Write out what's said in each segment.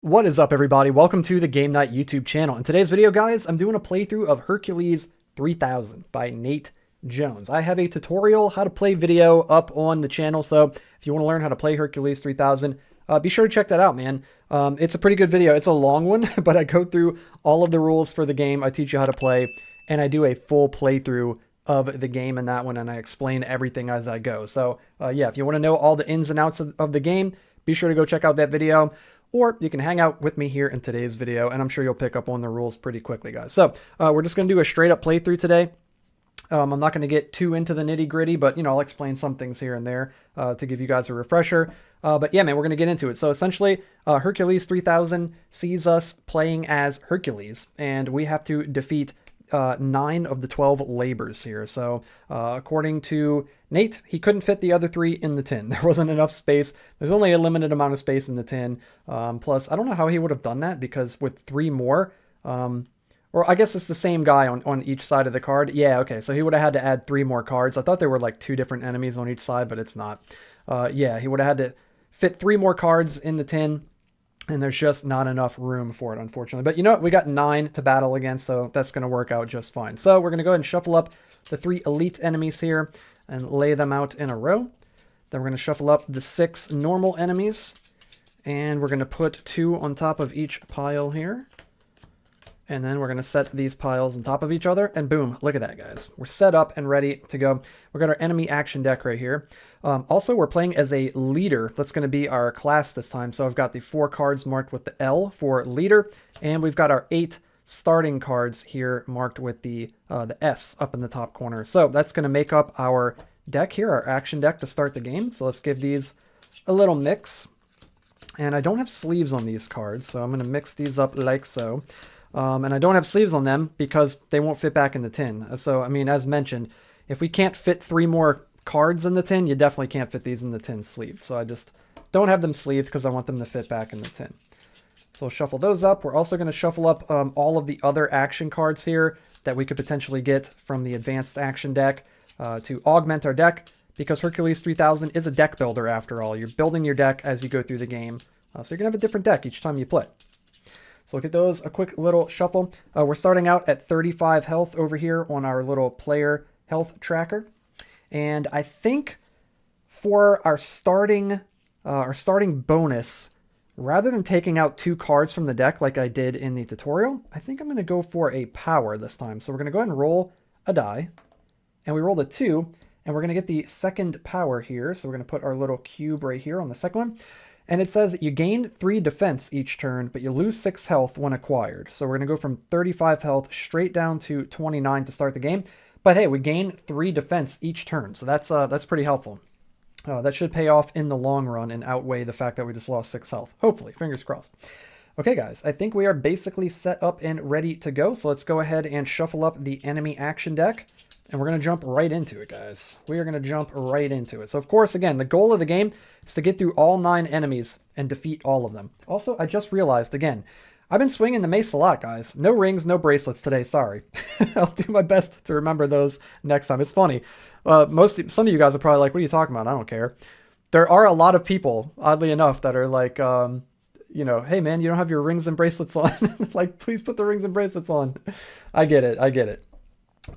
What is up, everybody? Welcome to the Game Night YouTube channel. In today's video, guys, I'm doing a playthrough of Hercules 3000 by Nate Jones. I have a tutorial how to play video up on the channel, so if you want to learn how to play Hercules 3000, be sure to check that out, man. It's a pretty good video. It's a long one, but I go through all of the rules for the game. I teach you how to play, and I do a full playthrough of the game in that one, and I explain everything as I go. So, yeah, if you want to know all the ins and outs of the game, be sure to go check out that video. Or you can hang out with me here in today's video, and I'm sure you'll pick up on the rules pretty quickly, guys. So we're just going to do a straight up playthrough today. I'm not going to get too into the nitty gritty, but, I'll explain some things here and there to give you guys a refresher. But yeah, man, we're going to get into it. So essentially, Hercules 3000 sees us playing as Hercules, and we have to defeat 9 of the 12 labors here. So according to Nate, he couldn't fit the other 3 in the tin. There wasn't enough space. There's only a limited amount of space in the tin. Plus, I don't know how he would have done that, because with 3 more, or I guess it's the same guy on each side of the card. Yeah, okay, so he would have had to add 3 more cards. I thought there were like 2 different enemies on each side, but it's not. Yeah, he would have had to fit 3 more cards in the tin, and there's just not enough room for it, unfortunately. But you know what? We got 9 to battle against, so that's going to work out just fine. So we're going to go ahead and shuffle up the 3 elite enemies here and lay them out in a row. Then we're going to shuffle up the 6 normal enemies, and we're going to put 2 on top of each pile here. And then we're going to set these piles on top of each other, and boom, look at that, guys. We're set up and ready to go. We've got our enemy action deck right here. Also, we're playing as a leader. That's going to be our class this time. So I've got the 4 cards marked with the L for leader, and we've got our 8 starting cards here marked with the S up in the top corner. So that's going to make up our deck here, our action deck to start the game. So let's give these a little mix. And I don't have sleeves on these cards, so I'm going to mix these up like so. And I don't have sleeves on them because they won't fit back in the tin. So, I mean, as mentioned, if we can't fit 3 more cards in the tin, you definitely can't fit these in the tin sleeved. So I just don't have them sleeved because I want them to fit back in the tin. So we'll shuffle those up. We're also going to shuffle up all of the other action cards here that we could potentially get from the advanced action deck to augment our deck, because Hercules 3000 is a deck builder after all. You're building your deck as you go through the game. So you're going to have a different deck each time you play. So we'll get those a quick little shuffle. We're starting out at 35 health over here on our little player health tracker. And I think for our starting bonus, rather than taking out 2 cards from the deck like I did in the tutorial, I think I'm going to go for a power this time. So we're going to go ahead and roll a die. And we rolled a 2, and we're going to get the second power here. So we're going to put our little cube right here on the second one. And it says you gain 3 defense each turn, but you lose 6 health when acquired. So we're going to go from 35 health straight down to 29 to start the game. But hey, we gain 3 defense each turn, so that's pretty helpful. That should pay off in the long run and outweigh the fact that we just lost 6 health. Hopefully, fingers crossed. Okay, guys, I think we are basically set up and ready to go. So let's go ahead and shuffle up the enemy action deck. And we're going to jump right into it, guys. We are going to jump right into it. So, of course, again, the goal of the game is to get through all 9 enemies and defeat all of them. Also, I just realized, again, I've been swinging the mace a lot, guys. No rings, no bracelets today, sorry. I'll do my best to remember those next time. It's funny. Some of you guys are probably like, what are you talking about? I don't care. There are a lot of people, oddly enough, that are like, hey, man, you don't have your rings and bracelets on. Like, please put the rings and bracelets on. I get it. I get it.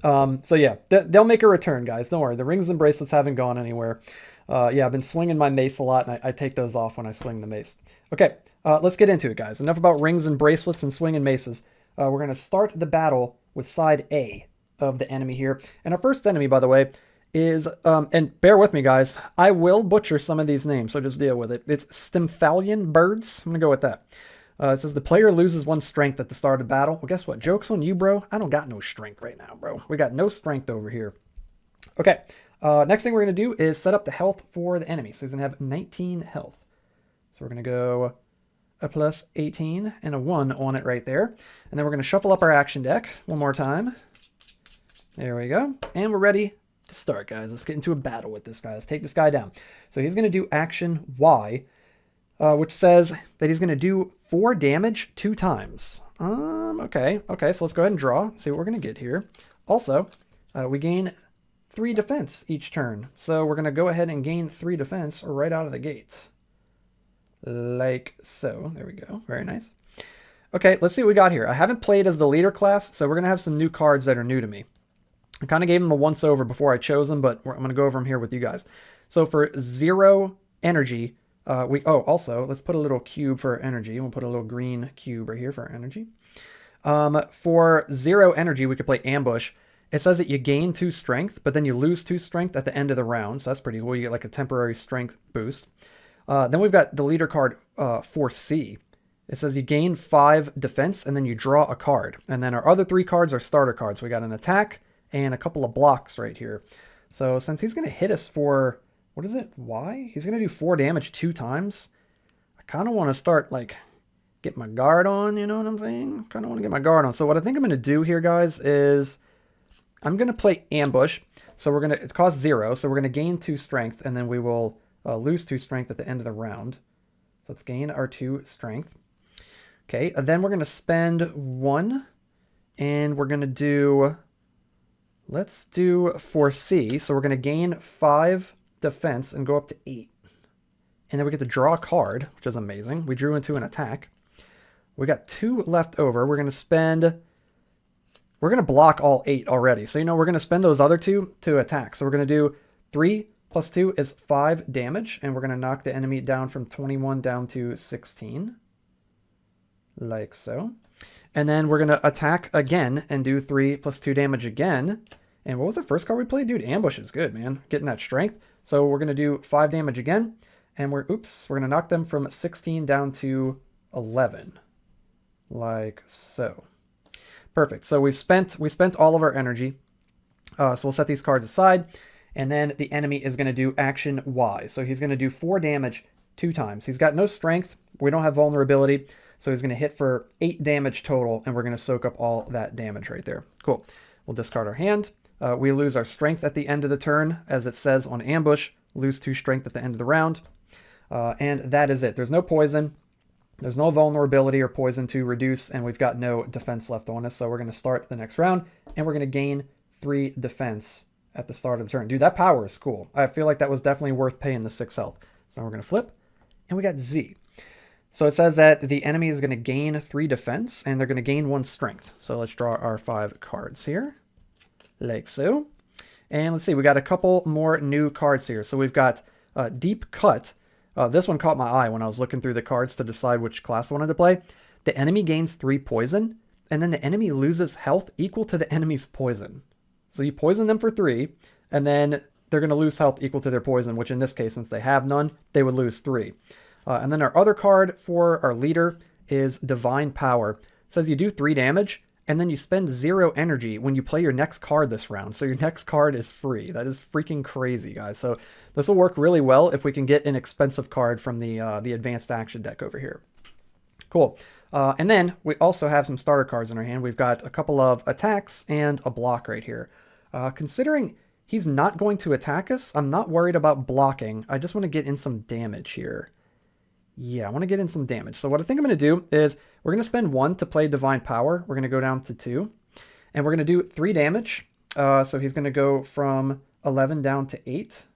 So yeah, they'll make a return, guys. Don't worry. The rings and bracelets haven't gone anywhere. Yeah, I've been swinging my mace a lot, and I take those off when I swing the mace. Okay, let's get into it, guys. Enough about rings and bracelets and swinging maces. We're going to start the battle with side A of the enemy here. And our first enemy, by the way, is, and bear with me, guys, I will butcher some of these names, so just deal with it. It's Stymphalian birds. I'm going to go with that. It says the player loses 1 strength at the start of battle. Well, guess what? Joke's on you, bro. I don't got no strength right now, bro. We got no strength over here. Okay. Next thing we're going to do is set up the health for the enemy. So he's going to have 19 health. So we're going to go a plus 18 and a 1 on it right there. And then we're going to shuffle up our action deck one more time. There we go. And we're ready to start, guys. Let's get into a battle with this guy. Let's take this guy down. So he's going to do action Y, which says that he's going to do 4 damage 2 times. Okay, so let's go ahead and draw, see what we're going to get here. Also, we gain 3 defense each turn. So we're going to go ahead and gain 3 defense right out of the gates. like so. There we go. Very nice. Okay, let's see what we got here. I haven't played as the leader class, so we're going to have some new cards that are new to me. I kind of gave them a once over before I chose them, but I'm going to go over them here with you guys. So for 0 energy, also, let's put a little cube for energy. We'll put a little green cube right here for energy. For 0 energy, we could play Ambush. It says that you gain 2 strength, but then you lose 2 strength at the end of the round. So that's pretty cool. You get like a temporary strength boost. Then we've got the leader card for C. It says you gain 5 defense, and then you draw a card. And then our other 3 cards are starter cards. We got an attack and a couple of blocks right here. So since he's going to hit us for, what is it? Y? He's going to do 4 damage 2 times. I kind of want to start, like, get my guard on, you know what I'm saying? Kind of want to get my guard on. So what I think I'm going to do here, guys, is I'm going to play Ambush. So it costs 0, so we're going to gain 2 strength, and then we will lose 2 strength at the end of the round. So let's gain our 2 strength. Okay, and then we're going to spend 1, and we're going to do, let's do for C. So we're going to gain 5 defense and go up to 8. And then we get to draw a card, which is amazing. We drew into an attack. We got 2 left over. We're going to block all 8 already. So, we're going to spend those other 2 to attack. So we're going to do 3 plus 2 is 5 damage. And we're going to knock the enemy down from 21 down to 16. Like so. And then we're going to attack again and do 3 plus 2 damage again. And what was the first card we played? Dude, Ambush is good, man. Getting that strength. So we're going to do 5 damage again. And we're going to knock them from 16 down to 11. Like so. Perfect. So we spent all of our energy. So we'll set these cards aside. And then the enemy is going to do action Y. So he's going to do 4 damage 2 times. He's got no strength. We don't have vulnerability. So he's going to hit for 8 damage total. And we're going to soak up all that damage right there. Cool. We'll discard our hand. We lose our strength at the end of the turn. As it says on Ambush, lose 2 strength at the end of the round. And that is it. There's no poison. There's no vulnerability or poison to reduce, and we've got no defense left on us. So we're going to start the next round, and we're going to gain 3 defense at the start of the turn. Dude, that power is cool. I feel like that was definitely worth paying the 6 health. So we're going to flip, and we got Z. So it says that the enemy is going to gain 3 defense, and they're going to gain 1 strength. So let's draw our 5 cards here, like so. And let's see, we got a couple more new cards here. So we've got Deep Cut. This one caught my eye when I was looking through the cards to decide which class I wanted to play. The enemy gains 3 poison, and then the enemy loses health equal to the enemy's poison. So you poison them for 3, and then they're going to lose health equal to their poison, which in this case, since they have none, they would lose 3. And then our other card for our leader is Divine Power. It says you do 3 damage, and then you spend 0 energy when you play your next card this round. So your next card is free. That is freaking crazy, guys. So this will work really well if we can get an expensive card from the advanced action deck over here. Cool. And then we also have some starter cards in our hand. We've got a couple of attacks and a block right here. Considering he's not going to attack us, I'm not worried about blocking. I just want to get in some damage here. Yeah, I want to get in some damage. So what I think I'm going to do is we're going to spend 1 to play Divine Power. We're going to go down to 2. And we're going to do 3 damage. So he's going to go from 11 down to 8.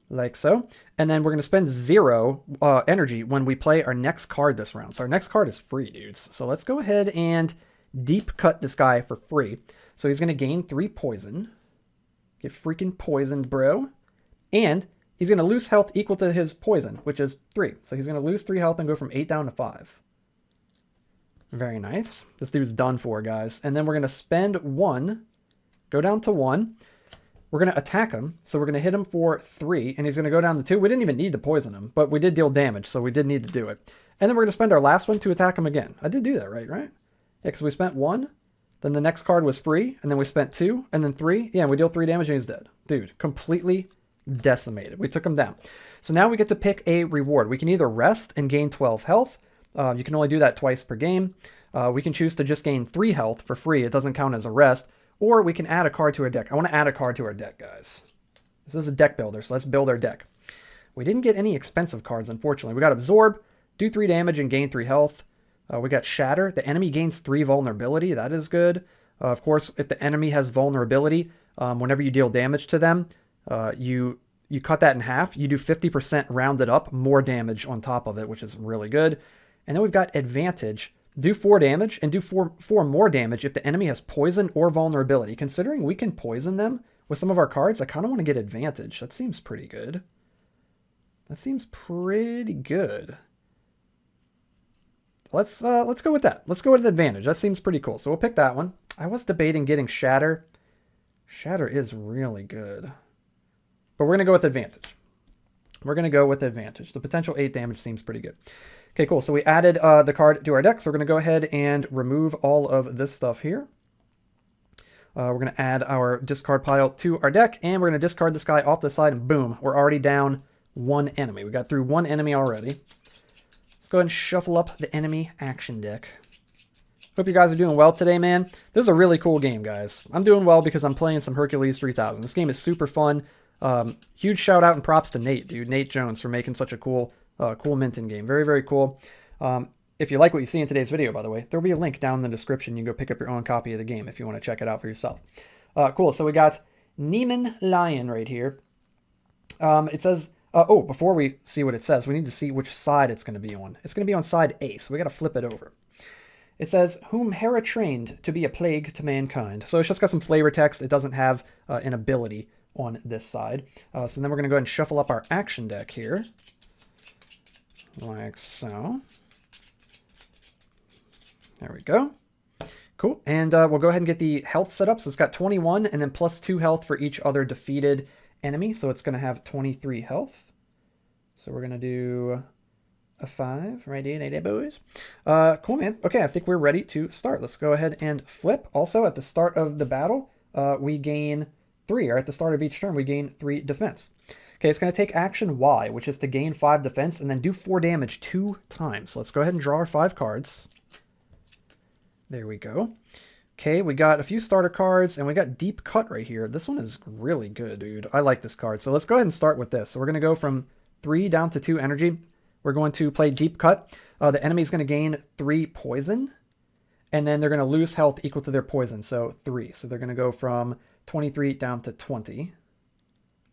Like so. And then we're going to spend 0 energy when we play our next card this round. So our next card is free, dudes. So let's go ahead and Deep Cut this guy for free. So he's going to gain 3 poison. Get freaking poisoned, bro. And he's going to lose health equal to his poison, which is 3. So he's going to lose 3 health and go from 8 down to 5. Very nice. This dude's done for, guys. And then we're going to spend 1, go down to 1. We're going to attack him. So we're going to hit him for 3, and he's going to go down to 2. We didn't even need to poison him, but we did deal damage, so we did need to do it. And then we're going to spend our last one to attack him again. I did do that, right? Yeah, because we spent 1, then the next card was free, and then we spent 2, and then 3. Yeah, and we deal 3 damage, and he's dead. Dude, completely decimated. We took him down. So now we get to pick a reward. We can either rest and gain 12 health. You can only do that twice per game. We can choose to just gain 3 health for free. It doesn't count as a rest. Or we can add a card to our deck. I want to add a card to our deck, guys. This is a deck builder, so let's build our deck. We didn't get any expensive cards, unfortunately. We got Absorb, do 3 damage and gain 3 health. We got Shatter. The enemy gains 3 vulnerability. That is good. Of course, if the enemy has vulnerability, whenever you deal damage to them, you you cut that in half, you do 50% rounded up, more damage on top of it, which is really good. And then we've got advantage. Do 4 damage and do 4 more damage if the enemy has poison or vulnerability. Considering we can poison them with some of our cards, I kind of want to get advantage. That seems pretty good. That seems pretty good. Let's go with that. Let's go with advantage. That seems pretty cool. So we'll pick that one. I was debating getting Shatter. Shatter is really good. But we're going to go with advantage. We're going to go with advantage. The potential 8 damage seems pretty good. Okay, cool. So we added the card to our deck. So we're going to go ahead and remove all of this stuff here. We're going to add our discard pile to our deck. And we're going to discard this guy off the side. And boom, we're already down 1 enemy. We got through 1 enemy already. Let's go ahead and shuffle up the enemy action deck. Hope you guys are doing well today, man. This is a really cool game, guys. I'm doing well because I'm playing some Hercules 3000. This game is super fun. Huge shout out and props to Nate, dude. Nate Jones for making such a cool minting game. Very, very cool. If you like what you see in today's video, by the way, there'll be a link down in the description. You can go pick up your own copy of the game if you want to check it out for yourself. Cool. So we got Neiman Lion right here. It says, oh, before we see what it says, we need to see which side it's going to be on. It's going to be on side A, so we got to flip it over. It says, whom Hera trained to be a plague to mankind. So it's just got some flavor text. It doesn't have an ability on this side. So then we're going to go ahead and shuffle up our action deck here. Like so. There we go. Cool. And we'll go ahead and get the health set up. So it's got 21 and then plus 2 health for each other defeated enemy. So it's going to have 23 health. So we're going to do a 5 right in, boys. Cool, man. Okay, I think we're ready to start. Let's go ahead and flip. Also, at the start of the battle, we gain 3, or at the start of each turn, we gain 3 defense. Okay, it's going to take action Y, which is to gain 5 defense and then do 4 damage 2 times. So let's go ahead and draw our 5 cards. There we go. Okay, we got a few starter cards, and we got Deep Cut right here. This one is really good, dude. I like this card. So let's go ahead and start with this. So we're going to go from 3 down to 2 energy. We're going to play Deep Cut. The enemy's going to gain 3 poison, and then they're going to lose health equal to their poison, so 3. So they're going to go from 23 down to 20,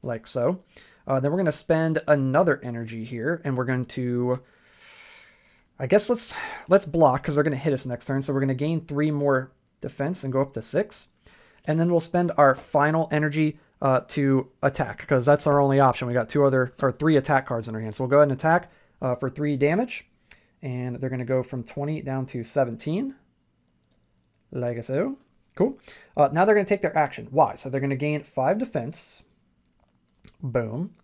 like so. Then we're going to spend another energy here, and we're going to, I guess let's block because they're going to hit us next turn. So we're going to gain 3 more defense and go up to 6. And then we'll spend our final energy to attack because that's our only option. We got 3 attack cards in our hand. So we'll go ahead and attack for 3 damage. And they're going to go from 20 down to 17, like so. Cool. Now they're going to take their action. Why? So they're going to gain 5 defense. Boom.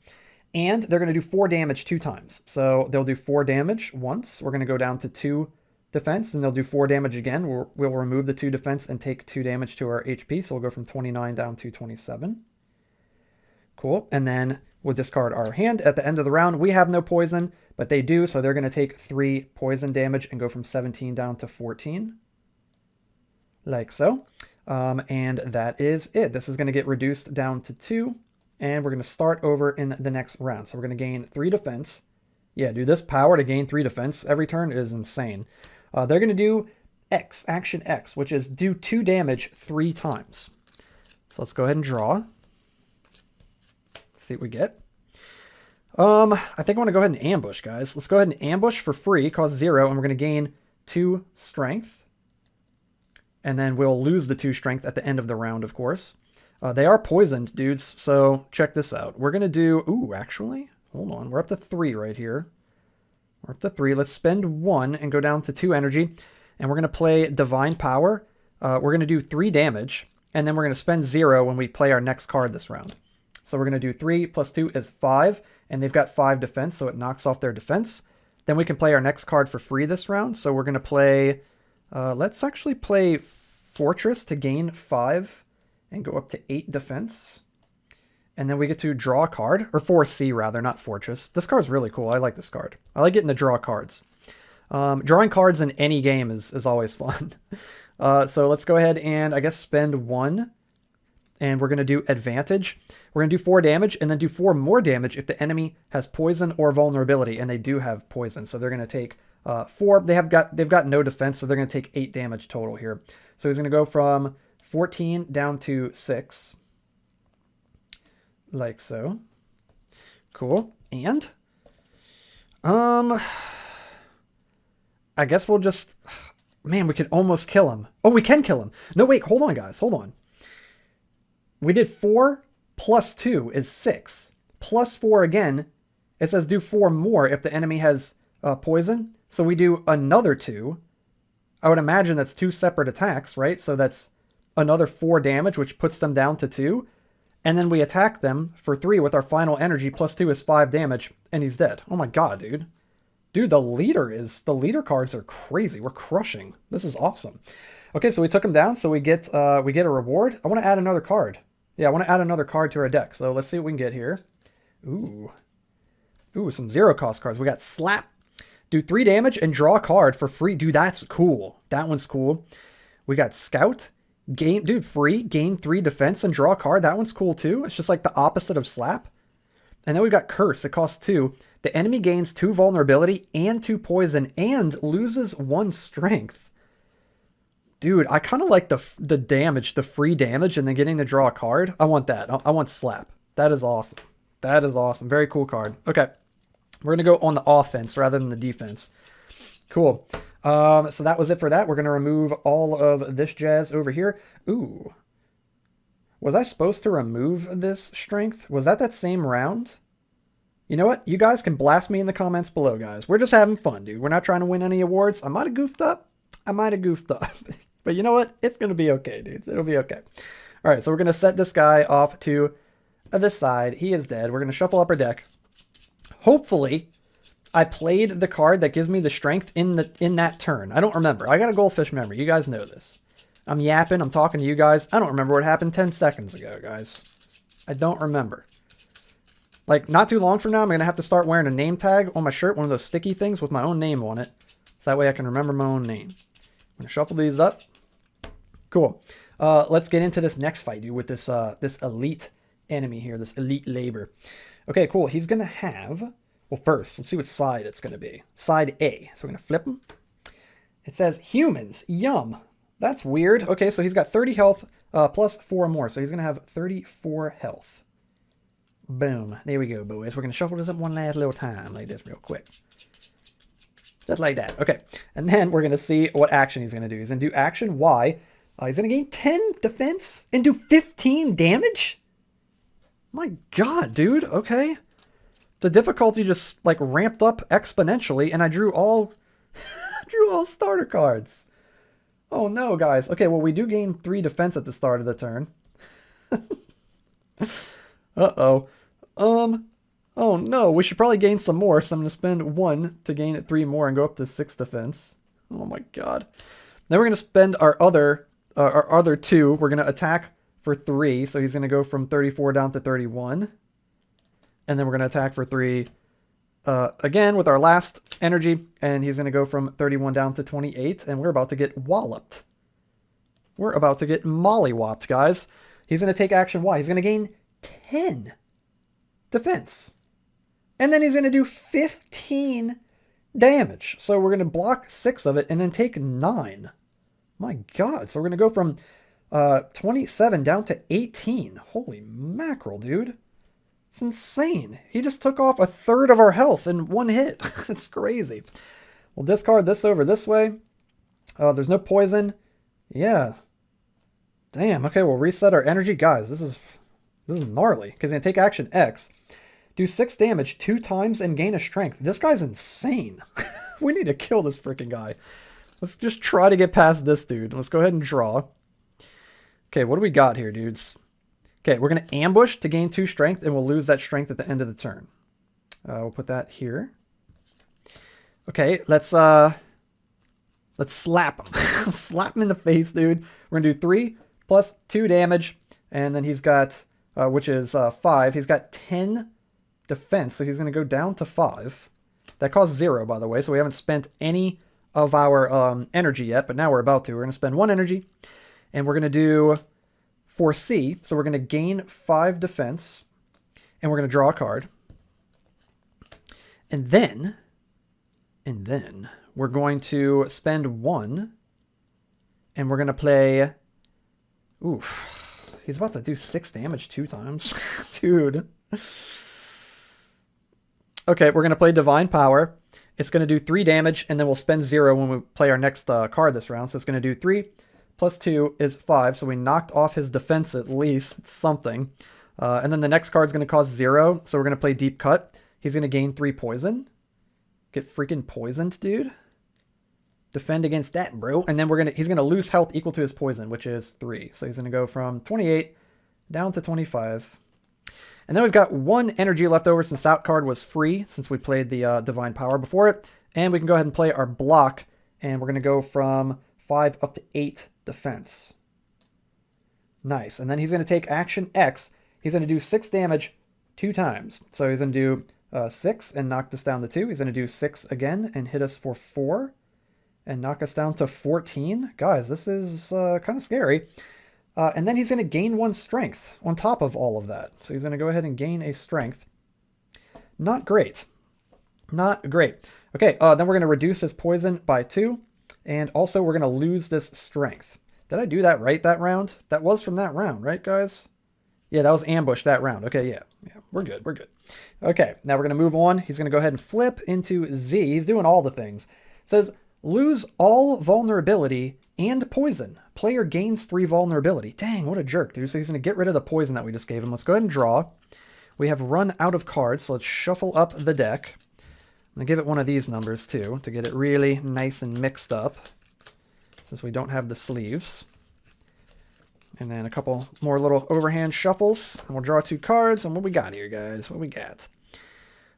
And they're going to do 4 damage 2 times. So they'll do 4 damage once. We're going to go down to 2 defense, and they'll do 4 damage again. We'll remove the 2 defense and take 2 damage to our HP. So we'll go from 29 down to 27. Cool. And then we'll discard our hand. At the end of the round, we have no poison, but they do. So they're going to take 3 poison damage and go from 17 down to 14. Like so. And that is it. This is going to get reduced down to 2. And we're going to start over in the next round. So we're going to gain 3 defense. Yeah, dude, this power to gain 3 defense every turn is insane. They're going to do X, action X, which is do 2 damage 3 times. So let's go ahead and draw. Let's see what we get. I think I want to go ahead and ambush, guys. Let's go ahead and ambush for free, cost 0, and we're going to gain 2 strength. And then we'll lose the 2 strength at the end of the round, of course. They are poisoned, dudes, so check this out. We're going to do... Ooh, actually, hold on. We're up to 3 right here. We're up to 3. Let's spend 1 and go down to 2 energy. And we're going to play Divine Power. We're going to do 3 damage. And then we're going to spend 0 when we play our next card this round. So we're going to do 3 plus 2 is 5. And they've got 5 defense, so it knocks off their defense. Then we can play our next card for free this round. So we're going to play... let's actually play Fortress to gain 5 and go up to 8 defense. And then we get to draw a card, or 4C rather, not Fortress. This card's really cool. I like this card. I like getting to draw cards. Drawing cards in any game is always fun. So let's go ahead and, I guess, spend 1. And we're going to do advantage. We're going to do 4 damage, and then do 4 more damage if the enemy has poison or vulnerability. And they do have poison, so they're going to take 4. They've got no defense, so they're going to take 8 damage total here. So he's going to go from 14 down to 6, like so. Cool. And I guess we'll just, man, we could almost kill him. Oh, we can kill him. No, wait, hold on, guys. Hold on. We did 4 plus 2 is 6. Plus 4 again, it says do 4 more if the enemy has poison. So we do another 2. I would imagine that's 2 separate attacks, right? So that's another 4 damage, which puts them down to 2. And then we attack them for 3 with our final energy. Plus 2 is 5 damage, and he's dead. Oh my god, dude. Dude, the leader cards are crazy. We're crushing. This is awesome. Okay, so we took him down, so we get a reward. I want to add another card. Yeah, I want to add another card to our deck. So let's see what we can get here. Ooh, some 0 cost cards. We got Slap. Do 3 damage and draw a card for free. Dude, that's cool. That one's cool. We got Scout. Free. Gain 3 defense and draw a card. That one's cool too. It's just like the opposite of Slap. And then we got Curse. It costs 2. The enemy gains 2 vulnerability and 2 poison and loses 1 strength. Dude, I kind of like the damage, the free damage, and then getting to draw a card. I want that. I want Slap. That is awesome. That is awesome. Very cool card. Okay. We're going to go on the offense rather than the defense. Cool. So that was it for that. We're going to remove all of this jazz over here. Ooh. Was I supposed to remove this strength? Was that same round? You know what? You guys can blast me in the comments below, guys. We're just having fun, dude. We're not trying to win any awards. I might have goofed up. But you know what? It's going to be okay, dude. It'll be okay. All right, so we're going to set this guy off to this side. He is dead. We're going to shuffle up our deck. Hopefully, I played the card that gives me the strength in that turn. I don't remember. I got a goldfish memory. You guys know this. I'm yapping. I'm talking to you guys. I don't remember what happened 10 seconds ago, guys. I don't remember. Like, not too long from now, I'm going to have to start wearing a name tag on my shirt, one of those sticky things with my own name on it. So that way I can remember my own name. I'm going to shuffle these up. Cool. Let's get into this next fight, dude, with this elite enemy here, this elite labor. Okay, cool. He's going to have... Well, first, let's see what side it's going to be. Side A. So we're going to flip him. It says, humans. Yum. That's weird. Okay, so he's got 30 health plus 4 more. So he's going to have 34 health. Boom. There we go, boys. We're going to shuffle this up one last little time like this real quick. Just like that. Okay. And then we're going to see what action he's going to do. He's going to do action Y. He's going to gain 10 defense and do 15 damage? My god, dude. Okay. The difficulty just, like, ramped up exponentially, and I drew all starter cards. Oh, no, guys. Okay, well, we do gain 3 defense at the start of the turn. Uh-oh. Oh no, we should probably gain some more, so I'm going to spend 1 to gain it 3 more and go up to 6 defense. Oh my god. Then we're going to spend our other 2. We're going to attack for 3, so he's going to go from 34 down to 31. And then we're going to attack for 3 again with our last energy, and he's going to go from 31 down to 28, and we're about to get walloped. We're about to get mollywopped, guys. He's going to take action Y. He's going to gain 10 defense. And then he's going to do 15 damage. So we're going to block 6 of it and then take 9. My god. So we're going to go from 27 down to 18. Holy mackerel, dude. It's insane. He just took off 1/3 of our health in 1 hit. It's crazy. We'll discard this over this way. There's no poison. Yeah. Damn. Okay, we'll reset our energy. Guys, this is gnarly. Because he's going to take action X. Do 6 damage 2 times and gain a strength. This guy's insane. We need to kill this freaking guy. Let's just try to get past this dude. Let's go ahead and draw. Okay, what do we got here, dudes? Okay, we're going to ambush to gain 2 strength, and we'll lose that strength at the end of the turn. We'll put that here. Okay, let's slap him. Slap him in the face, dude. We're going to do 3 plus 2 damage, and then he's got, which is 5. He's got 10 defense, so he's going to go down to 5. That costs 0, by the way, so we haven't spent any of our energy yet, but now we're about to. We're going to spend 1 energy, and we're going to do... for C, so we're going to gain 5 defense, and we're going to draw a card. And then we're going to spend 1, and we're going to play... Oof. He's about to do 6 damage 2 times. Dude. Okay, we're going to play Divine Power. It's going to do 3 damage, and then we'll spend 0 when we play our next card this round. So it's going to do 3 plus 2 is 5. So we knocked off his defense at least. It's something. And then the next card's going to cost 0. So we're going to play Deep Cut. He's going to gain 3 poison. Get freaking poisoned, dude. Defend against that, bro. And then he's going to lose health equal to his poison, which is 3. So he's going to go from 28 down to 25. And then we've got 1 energy left over since that card was free since we played the Divine Power before it. And we can go ahead and play our block. And we're going to go from 5 up to 8 defense. Nice. And then he's going to take action X. He's going to do 6 damage 2 times. So he's going to do 6 and knock this down to 2. He's going to do 6 again and hit us for 4 and knock us down to 14. Guys, this is kind of scary. And then he's going to gain 1 strength on top of all of that. So he's going to go ahead and gain a strength. Not great. Not great. Okay, then we're going to reduce his poison by 2. And also we're going to lose this strength. Did I do that right that round? That was from that round, right, guys? Yeah, that was ambush that round. Okay, yeah, we're good, we're good. Okay, now we're going to move on. He's going to go ahead and flip into Z. He's doing all the things. It says, lose all vulnerability and poison. Player gains 3 vulnerability. Dang, what a jerk, dude. So he's going to get rid of the poison that we just gave him. Let's go ahead and draw. We have run out of cards, so let's shuffle up the deck. I'm going to give it one of these numbers, too, to get it really nice and mixed up, since we don't have the sleeves. And then a couple more little overhand shuffles, and we'll draw 2 cards. And what we got here, guys? What we got?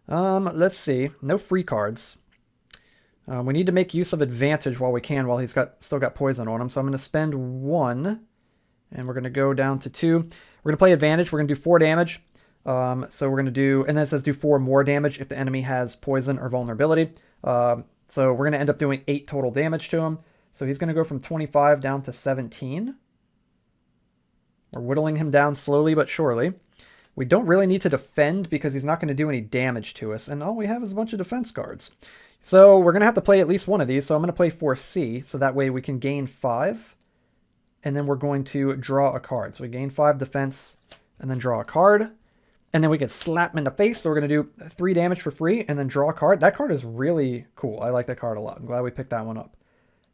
Let's see. No free cards. We need to make use of advantage while we can, while he's still got poison on him. So I'm going to spend 1, and we're going to go down to 2. We're going to play advantage. We're going to do 4 damage. So we're going to do, and then it says do 4 more damage if the enemy has poison or vulnerability. So we're going to end up doing 8 total damage to him. So he's going to go from 25 down to 17. We're whittling him down slowly but surely. We don't really need to defend because he's not going to do any damage to us. And all we have is a bunch of defense cards. So we're going to have to play at least one of these. So I'm going to play 4C. So that way we can gain 5. And then we're going to draw a card. So we gain 5 defense and then draw a card. And then we can slap him in the face. So we're going to do 3 damage for free and then draw a card. That card is really cool. I like that card a lot. I'm glad we picked that one up.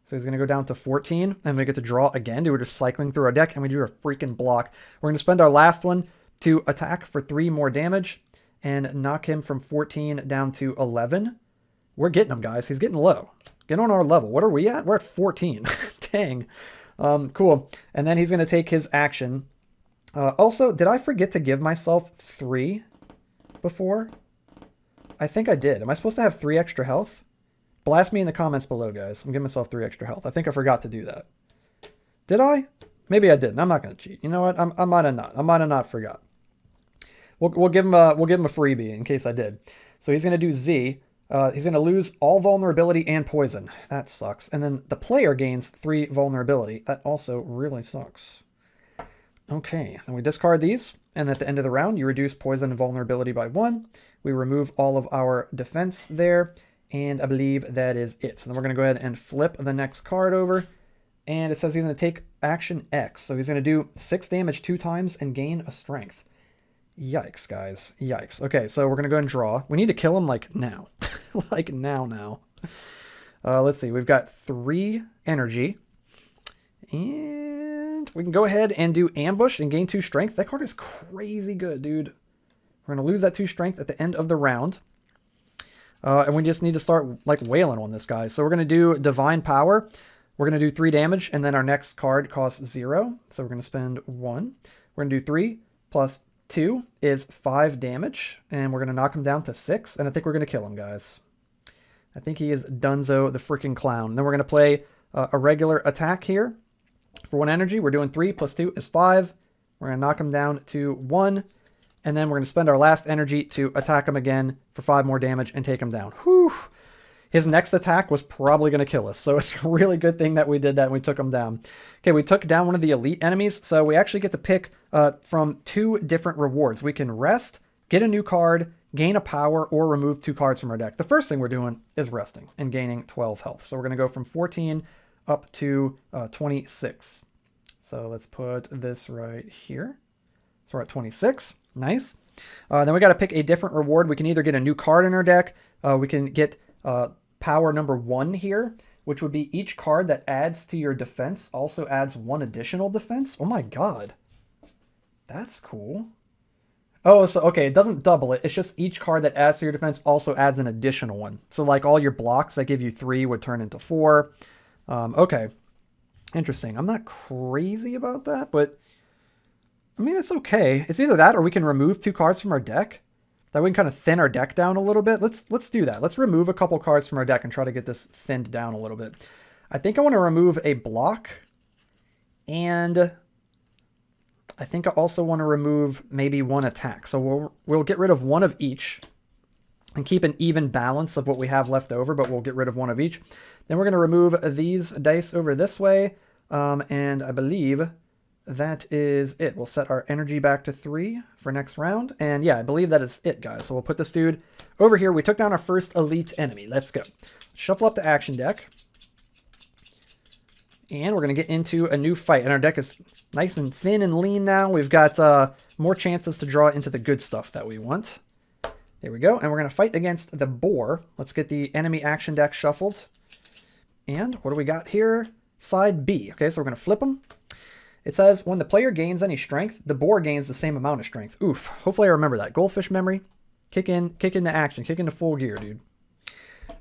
So he's going to go down to 14, and we get to draw again. We're just cycling through our deck, and we do a freaking block. We're going to spend our last one to attack for 3 more damage and knock him from 14 down to 11. We're getting him, guys. He's getting low. Get on our level. What are we at? We're at 14. Dang. Cool. And then he's going to take his action. Also, did I forget to give myself 3 before? I think I did. Am I supposed to have 3 extra health? Blast me in the comments below, guys. I'm giving myself 3 extra health. I think I forgot to do that. Did I? Maybe I didn't. I'm not going to cheat. You know what? I might have not. I might have not forgot. We'll give him a freebie in case I did. So he's going to do Z. He's going to lose all vulnerability and poison. That sucks. And then the player gains 3 vulnerability. That also really sucks. Okay, then we discard these. And at the end of the round, you reduce poison and vulnerability by 1. We remove all of our defense there. And I believe that is it. So then we're going to go ahead and flip the next card over. And it says he's going to take action X. So he's going to do 6 damage 2 times and gain a strength. Yikes, guys. Yikes. Okay, so we're going to go ahead and draw. We need to kill him, like, now. Like, now. Let's see. We've got 3 energy. And we can go ahead and do ambush and gain 2 strength. That card is crazy good, dude. We're going to lose that 2 strength at the end of the round. And we just need to start, like, wailing on this guy. So we're going to do Divine Power. We're going to do 3 damage, and then our next card costs 0. So we're going to spend 1. We're going to do 3 plus 2 is 5 damage, and we're going to knock him down to 6, and I think we're going to kill him, guys. I think he is Dunzo the freaking clown. Then we're going to play a regular attack here. For 1 energy, we're doing 3 plus 2 is 5. We're going to knock him down to 1. And then we're going to spend our last energy to attack him again for 5 more damage and take him down. Whew. His next attack was probably going to kill us. So it's a really good thing that we did that and we took him down. Okay, we took down one of the elite enemies. So we actually get to pick from 2 different rewards. We can rest, get a new card, gain a power, or remove 2 cards from our deck. The first thing we're doing is resting and gaining 12 health. So we're going to go from 14 up to 26. So let's put this right here. So we're at 26. Nice. Then we got to pick a different reward. We can either get a new card in our deck. We can get power number 1 here, which would be each card that adds to your defense also adds 1 additional defense. Oh my god. That's cool. Oh, so okay, it doesn't double it. It's just each card that adds to your defense also adds an additional 1. So like all your blocks that give you 3 would turn into 4. Okay. Interesting. I'm not crazy about that, but I mean, it's okay. It's either that or we can remove 2 cards from our deck. That we can kind of thin our deck down a little bit. Let's do that. Let's remove a couple cards from our deck and try to get this thinned down a little bit. I think I want to remove a block, and I think I also want to remove maybe 1 attack. So we'll get rid of 1 of each and keep an even balance of what we have left over, but we'll get rid of 1 of each. Then we're going to remove these dice over this way, and I believe that is it. We'll set our energy back to 3 for next round. And yeah, I believe that is it, guys. So we'll put this dude over here. We took down our first elite enemy. Let's go. Shuffle up the action deck. And we're going to get into a new fight. And our deck is nice and thin and lean now. We've got more chances to draw into the good stuff that we want. There we go. And we're going to fight against the boar. Let's get the enemy action deck shuffled. And what do we got here? Side B. Okay, so we're going to flip them. It says, when the player gains any strength, the boar gains the same amount of strength. Oof. Hopefully I remember that. Goldfish memory. Kick into action. Kick into full gear, dude.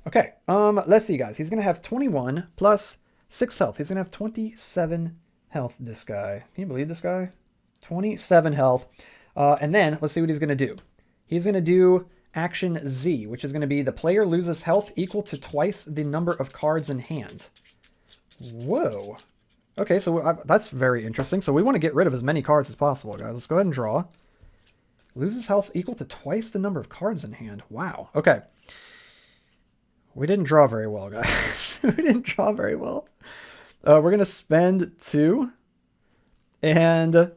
Okay. Let's see, guys. He's going to have 21 plus 6 health. He's going to have 27 health, this guy. Can you believe this guy? 27 health. And then, let's see what he's going to do. He's going to do action Z, which is going to be the player loses health equal to twice the number of cards in hand. Whoa. Okay, so that's very interesting. So we want to get rid of as many cards as possible, guys. Let's go ahead and draw. Loses health equal to twice the number of cards in hand. Wow. Okay. We didn't draw very well, guys. We didn't draw very well. We're going to spend 2. And,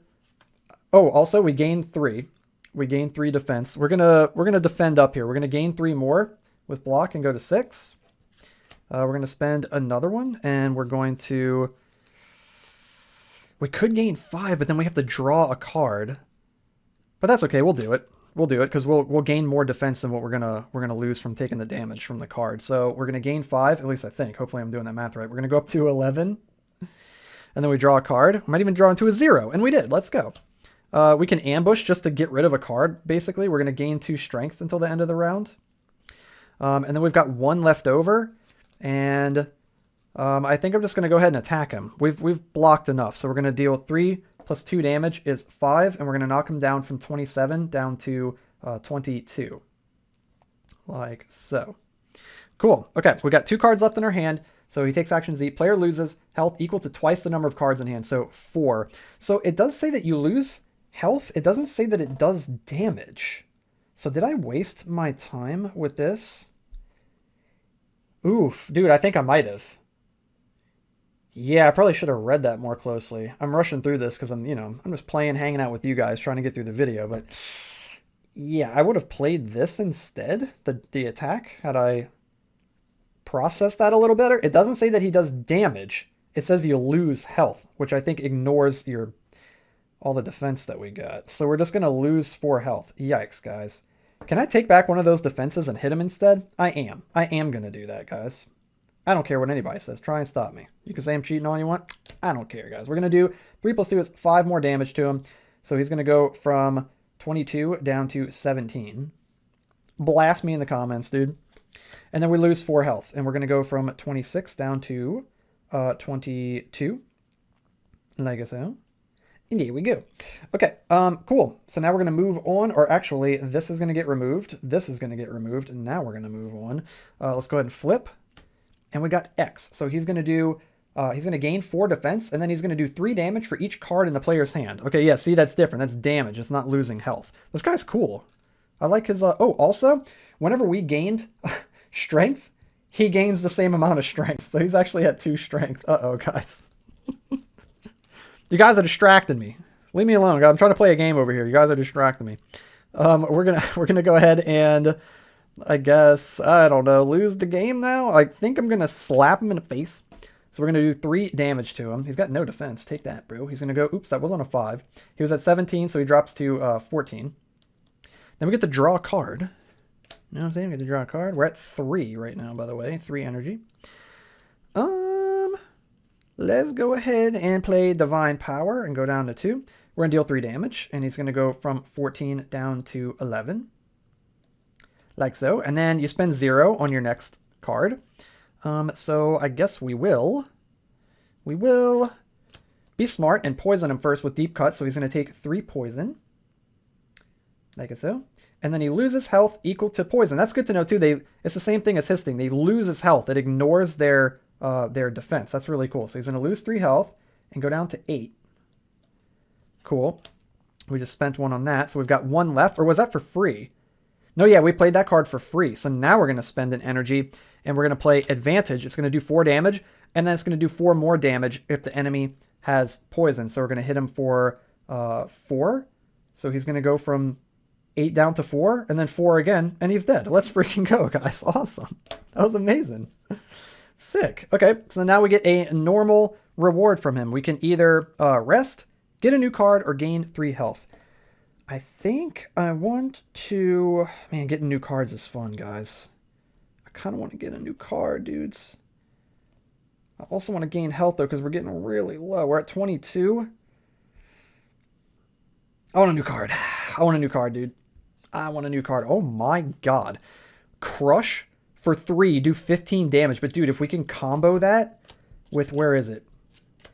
oh, also we gained 3. We gained 3 defense. We're gonna defend up here. We're going to gain 3 more with block and go to 6. We're going to spend another one, and we're going to... We could gain 5, but then we have to draw a card. But that's okay. We'll do it. We'll do it because we'll gain more defense than what we're gonna lose from taking the damage from the card. So we're gonna gain 5, at least I think. Hopefully I'm doing that math right. We're gonna go up to 11, and then we draw a card. We might even draw into a 0, and we did. Let's go. We can ambush just to get rid of a card. Basically, we're gonna gain 2 strength until the end of the round, and then we've got 1 left over, and I think I'm just going to go ahead and attack him. We've blocked enough, so we're going to deal 3 plus 2 damage is 5, and we're going to knock him down from 27 down to 22. Like so. Cool. Okay, we got 2 cards left in our hand, so he takes action Z. Player loses health equal to twice the number of cards in hand, so 4. So it does say that you lose health. It doesn't say that it does damage. So did I waste my time with this? Oof, dude, I think I might have. Yeah, I probably should have read that more closely. I'm rushing through this because I'm just playing, hanging out with you guys, trying to get through the video. But yeah, I would have played this instead, the attack, had I processed that a little better. It doesn't say that he does damage. It says you lose health, which I think ignores all the defense that we got. So we're just going to lose 4 health. Yikes, guys. Can I take back one of those defenses and hit him instead? I am. I am going to do that, guys. I don't care what anybody says. Try and stop me. You can say I'm cheating all you want. I don't care, guys. We're going to do 3 plus 2 is 5 more damage to him. So he's going to go from 22 down to 17. Blast me in the comments, dude. And then we lose 4 health. And we're going to go from 26 down to 22. Like so. And there we go. Okay, cool. So now we're going to move on. Or actually, this is going to get removed. This is going to get removed. And now we're going to move on. Let's go ahead and flip. And we got X. So he's going to do, he's going to gain 4 defense, and then he's going to do 3 damage for each card in the player's hand. Okay, yeah, see, that's different. That's damage. It's not losing health. This guy's cool. I like his, oh, also, whenever we gained strength, he gains the same amount of strength. So he's actually at 2 strength. Uh-oh, guys. You guys are distracting me. Leave me alone, guys. I'm trying to play a game over here. You guys are distracting me. We're gonna go ahead and... I guess, I don't know, lose the game now? I think I'm going to slap him in the face. So we're going to do 3 damage to him. He's got no defense. Take that, bro. He's going to go, oops, that was on a 5. He was at 17, so he drops to 14. Then we get to draw a card. You know what I'm saying? We get to draw a card. We're at 3 right now, by the way. 3 energy. Let's go ahead and play Divine Power and go down to 2. We're going to deal 3 damage, and he's going to go from 14 down to 11. Like so. And then you spend 0 on your next card. So I guess we will be smart and poison him first with Deep Cut. So he's going to take 3 poison. Like so. And then he loses health equal to poison. That's good to know too. It's the same thing as Histing. They lose his health. It ignores their defense. That's really cool. So he's going to lose 3 health and go down to 8. Cool. We just spent 1 on that. So we've got 1 left. Or was that for free? No, yeah, we played that card for free. So now we're going to spend an energy and we're going to play Advantage. It's going to do 4 damage. And then it's going to do 4 more damage if the enemy has poison. So we're going to hit him for 4. So he's going to go from 8 down to 4, and then 4 again, and he's dead. Let's freaking go, guys. Awesome. That was amazing. Sick. Okay, so now we get a normal reward from him. We can either rest, get a new card, or gain 3 health. I think I want to... Man, getting new cards is fun, guys. I kind of want to get a new card, dudes. I also want to gain health, though, because we're getting really low. We're at 22. I want a new card. I want a new card, dude. I want a new card. Oh my god. Crush for 3, do 15 damage. But dude, if we can combo that with, where is it?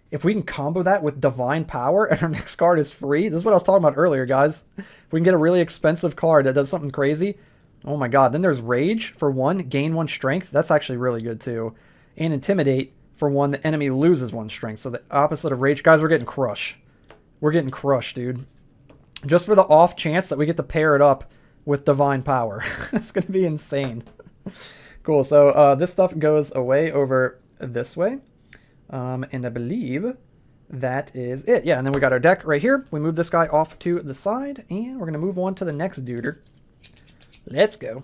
If we can combo that with Divine Power and our next card is free. This is what I was talking about earlier, guys. If we can get a really expensive card that does something crazy. Oh my god. Then there's Rage for 1, gain 1 strength. That's actually really good too. And Intimidate for 1, the enemy loses 1 strength. So the opposite of Rage. Guys, we're getting Crush. We're getting crushed, dude. Just for the off chance that we get to pair it up with Divine Power. It's going to be insane. Cool. So this stuff goes away over this way. And I believe that is it. Yeah, and then we got our deck right here. We move this guy off to the side, and we're going to move on to the next duder. Let's go.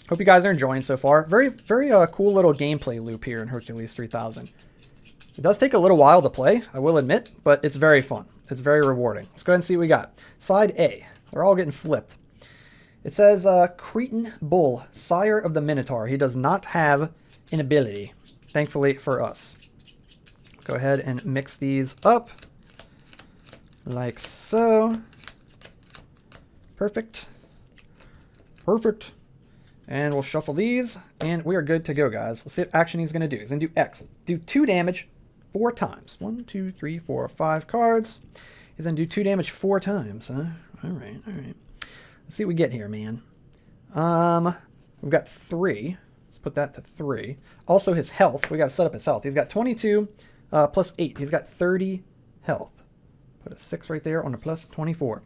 Hope you guys are enjoying so far. Very, very cool little gameplay loop here in Hercules 3000. It does take a little while to play, I will admit, but it's very fun. It's very rewarding. Let's go ahead and see what we got. Side A. They're all getting flipped. It says, Cretan Bull, Sire of the Minotaur. He does not have an ability, thankfully for us. Go ahead and mix these up. Like so. Perfect. Perfect. And we'll shuffle these, and we are good to go, guys. Let's see what action he's going to do. He's going to do X. Do 2 damage 4 times. 1, 2, 3, 4, 5 cards. He's going to do 2 damage 4 times, huh? All right, all right. Let's see what we get here, man. We've got 3. Let's put that to 3. Also, his health. We got to set up his health. He's got 22 plus 8. He's got 30 health. Put a 6 right there on a plus 24.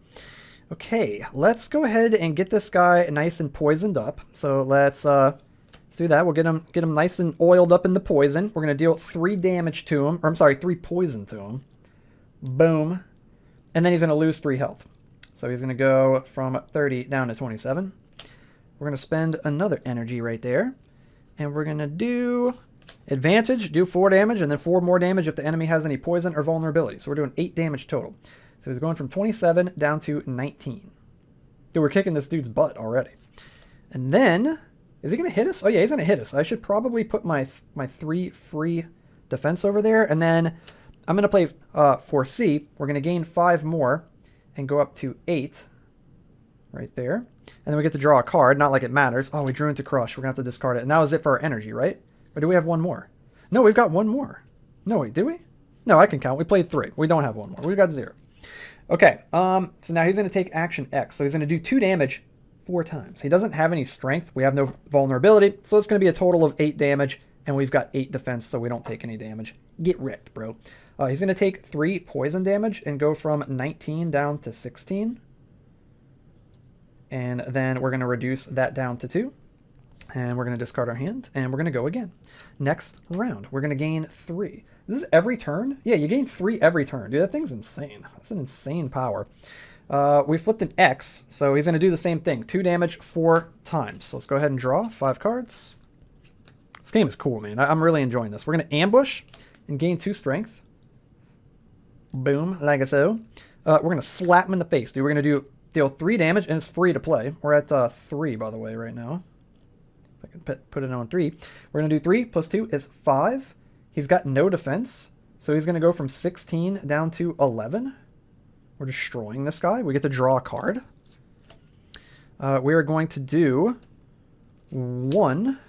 Okay, let's go ahead and get this guy nice and poisoned up. So let's do that. We'll get him nice and oiled up in the poison. We're gonna deal 3 damage to him, or I'm sorry, 3 poison to him. Boom, and then he's gonna lose 3 health. So he's gonna go from 30 down to 27. We're gonna spend another energy right there, and we're gonna do Advantage, do 4 damage, and then 4 more damage if the enemy has any poison or vulnerability. So we're doing 8 damage total. So he's going from 27 down to 19. Dude, we're kicking this dude's butt already. And then, is he going to hit us? Oh yeah, he's going to hit us. I should probably put my 3 free defense over there. And then I'm going to play for C. We're going to gain 5 more and go up to 8 right there. And then we get to draw a card. Not like it matters. Oh, we drew into Crush. We're going to have to discard it. And that was it for our energy, right? Or do we have 1 more? No, we've got 1 more. No, wait, do we? No, I can count. We played 3. We don't have 1 more. We've got 0. Okay, so now he's going to take action X. So he's going to do 2 damage 4 times. He doesn't have any strength. We have no vulnerability. So it's going to be a total of 8 damage. And we've got 8 defense, so we don't take any damage. Get wrecked, bro. He's going to take 3 poison damage and go from 19 down to 16. And then we're going to reduce that down to 2. And we're going to discard our hand. And we're going to go again. Next round, we're going to gain 3. This is every turn? Yeah, you gain 3 every turn. Dude, that thing's insane. That's an insane power. We flipped an X, so he's going to do the same thing. 2 damage 4 times. So let's go ahead and draw 5 cards. This game is cool, man. I'm really enjoying this. We're going to ambush and gain 2 strength. Boom, like so. We're going to slap him in the face, dude. We're going to deal 3 damage, and it's free to play. We're at 3, by the way, right now. If I can put it on 3. We're going to do 3 plus 2 is 5. He's got no defense, so he's going to go from 16 down to 11. We're destroying this guy. We get to draw a card. We are going to do 1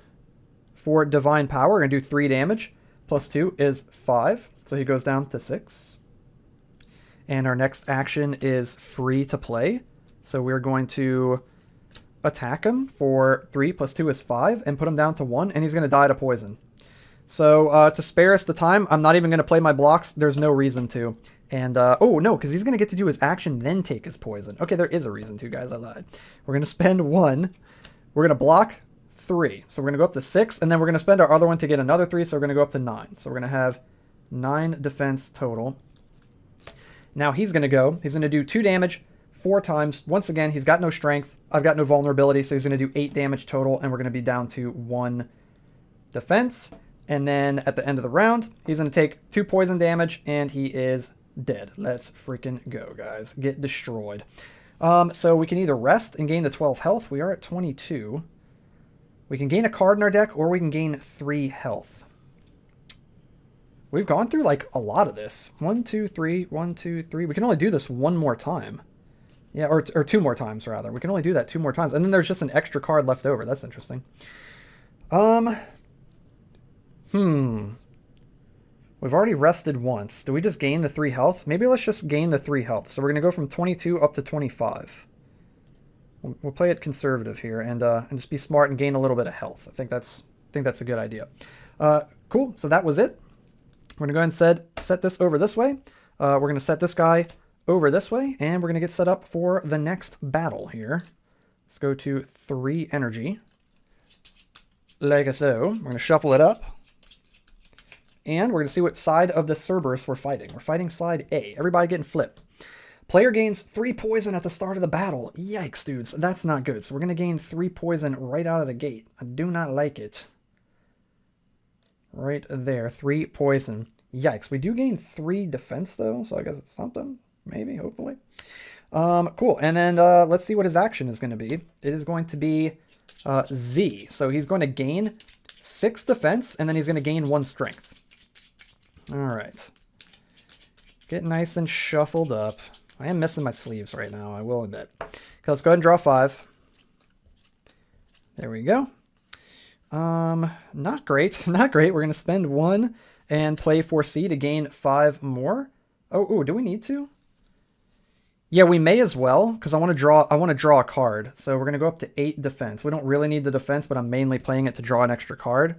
for Divine Power. We're going to do 3 damage. Plus 2 is 5, so he goes down to 6. And our next action is free to play. So we're going to attack him for 3 plus 2 is 5 and put him down to 1, and he's going to die to poison. So to spare us the time, I'm not even going to play my blocks. There's no reason to. And, oh, no, because he's going to get to do his action, then take his poison. Okay, there is a reason to, guys. I lied. We're going to spend 1. We're going to block 3. So we're going to go up to 6, and then we're going to spend our other one to get another 3, so we're going to go up to 9. So we're going to have 9 defense total. Now he's going to do 2 damage 4 times. Once again, he's got no strength. I've got no vulnerability, so he's going to do 8 damage total, and we're going to be down to 1 defense. And then at the end of the round, he's going to take 2 poison damage, and he is dead. Let's freaking go, guys. Get destroyed. So we can either rest and gain the 12 health. We are at 22. We can gain a card in our deck, or we can gain 3 health. We've gone through, like, a lot of this. 1, 2, 3, 1, 2, 3. We can only do this 1 more time. Yeah, or 2 more times, rather. We can only do that 2 more times. And then there's just an extra card left over. That's interesting. We've already rested once. Do we just gain the 3 health? Maybe let's just gain the 3 health. So we're going to go from 22 up to 25. We'll play it conservative here and just be smart and gain a little bit of health. I think that's a good idea. Cool. So that was it. We're going to go ahead and set this over this way. We're going to set this guy over this way, and we're going to get set up for the next battle here. Let's go to 3 energy. Like so. We're going to shuffle it up. And we're going to see what side of the Cerberus we're fighting. We're fighting side A. Everybody getting flipped. Player gains 3 poison at the start of the battle. Yikes, dudes. That's not good. So we're going to gain 3 poison right out of the gate. I do not like it. Right there. 3 poison. Yikes. We do gain 3 defense, though. So I guess it's something. Maybe, hopefully. Cool. And then let's see what his action is going to be. It is going to be Z. So he's going to gain 6 defense, and then he's going to gain 1 strength. All right. Get nice and shuffled up. I am missing my sleeves right now, I will admit. Okay, let's go ahead and draw 5. There we go. Not great. Not great. We're going to spend 1 and play 4C to gain 5 more. Oh, do we need to? Yeah, we may as well, because I want to draw a card. So we're going to go up to 8 defense. We don't really need the defense, but I'm mainly playing it to draw an extra card.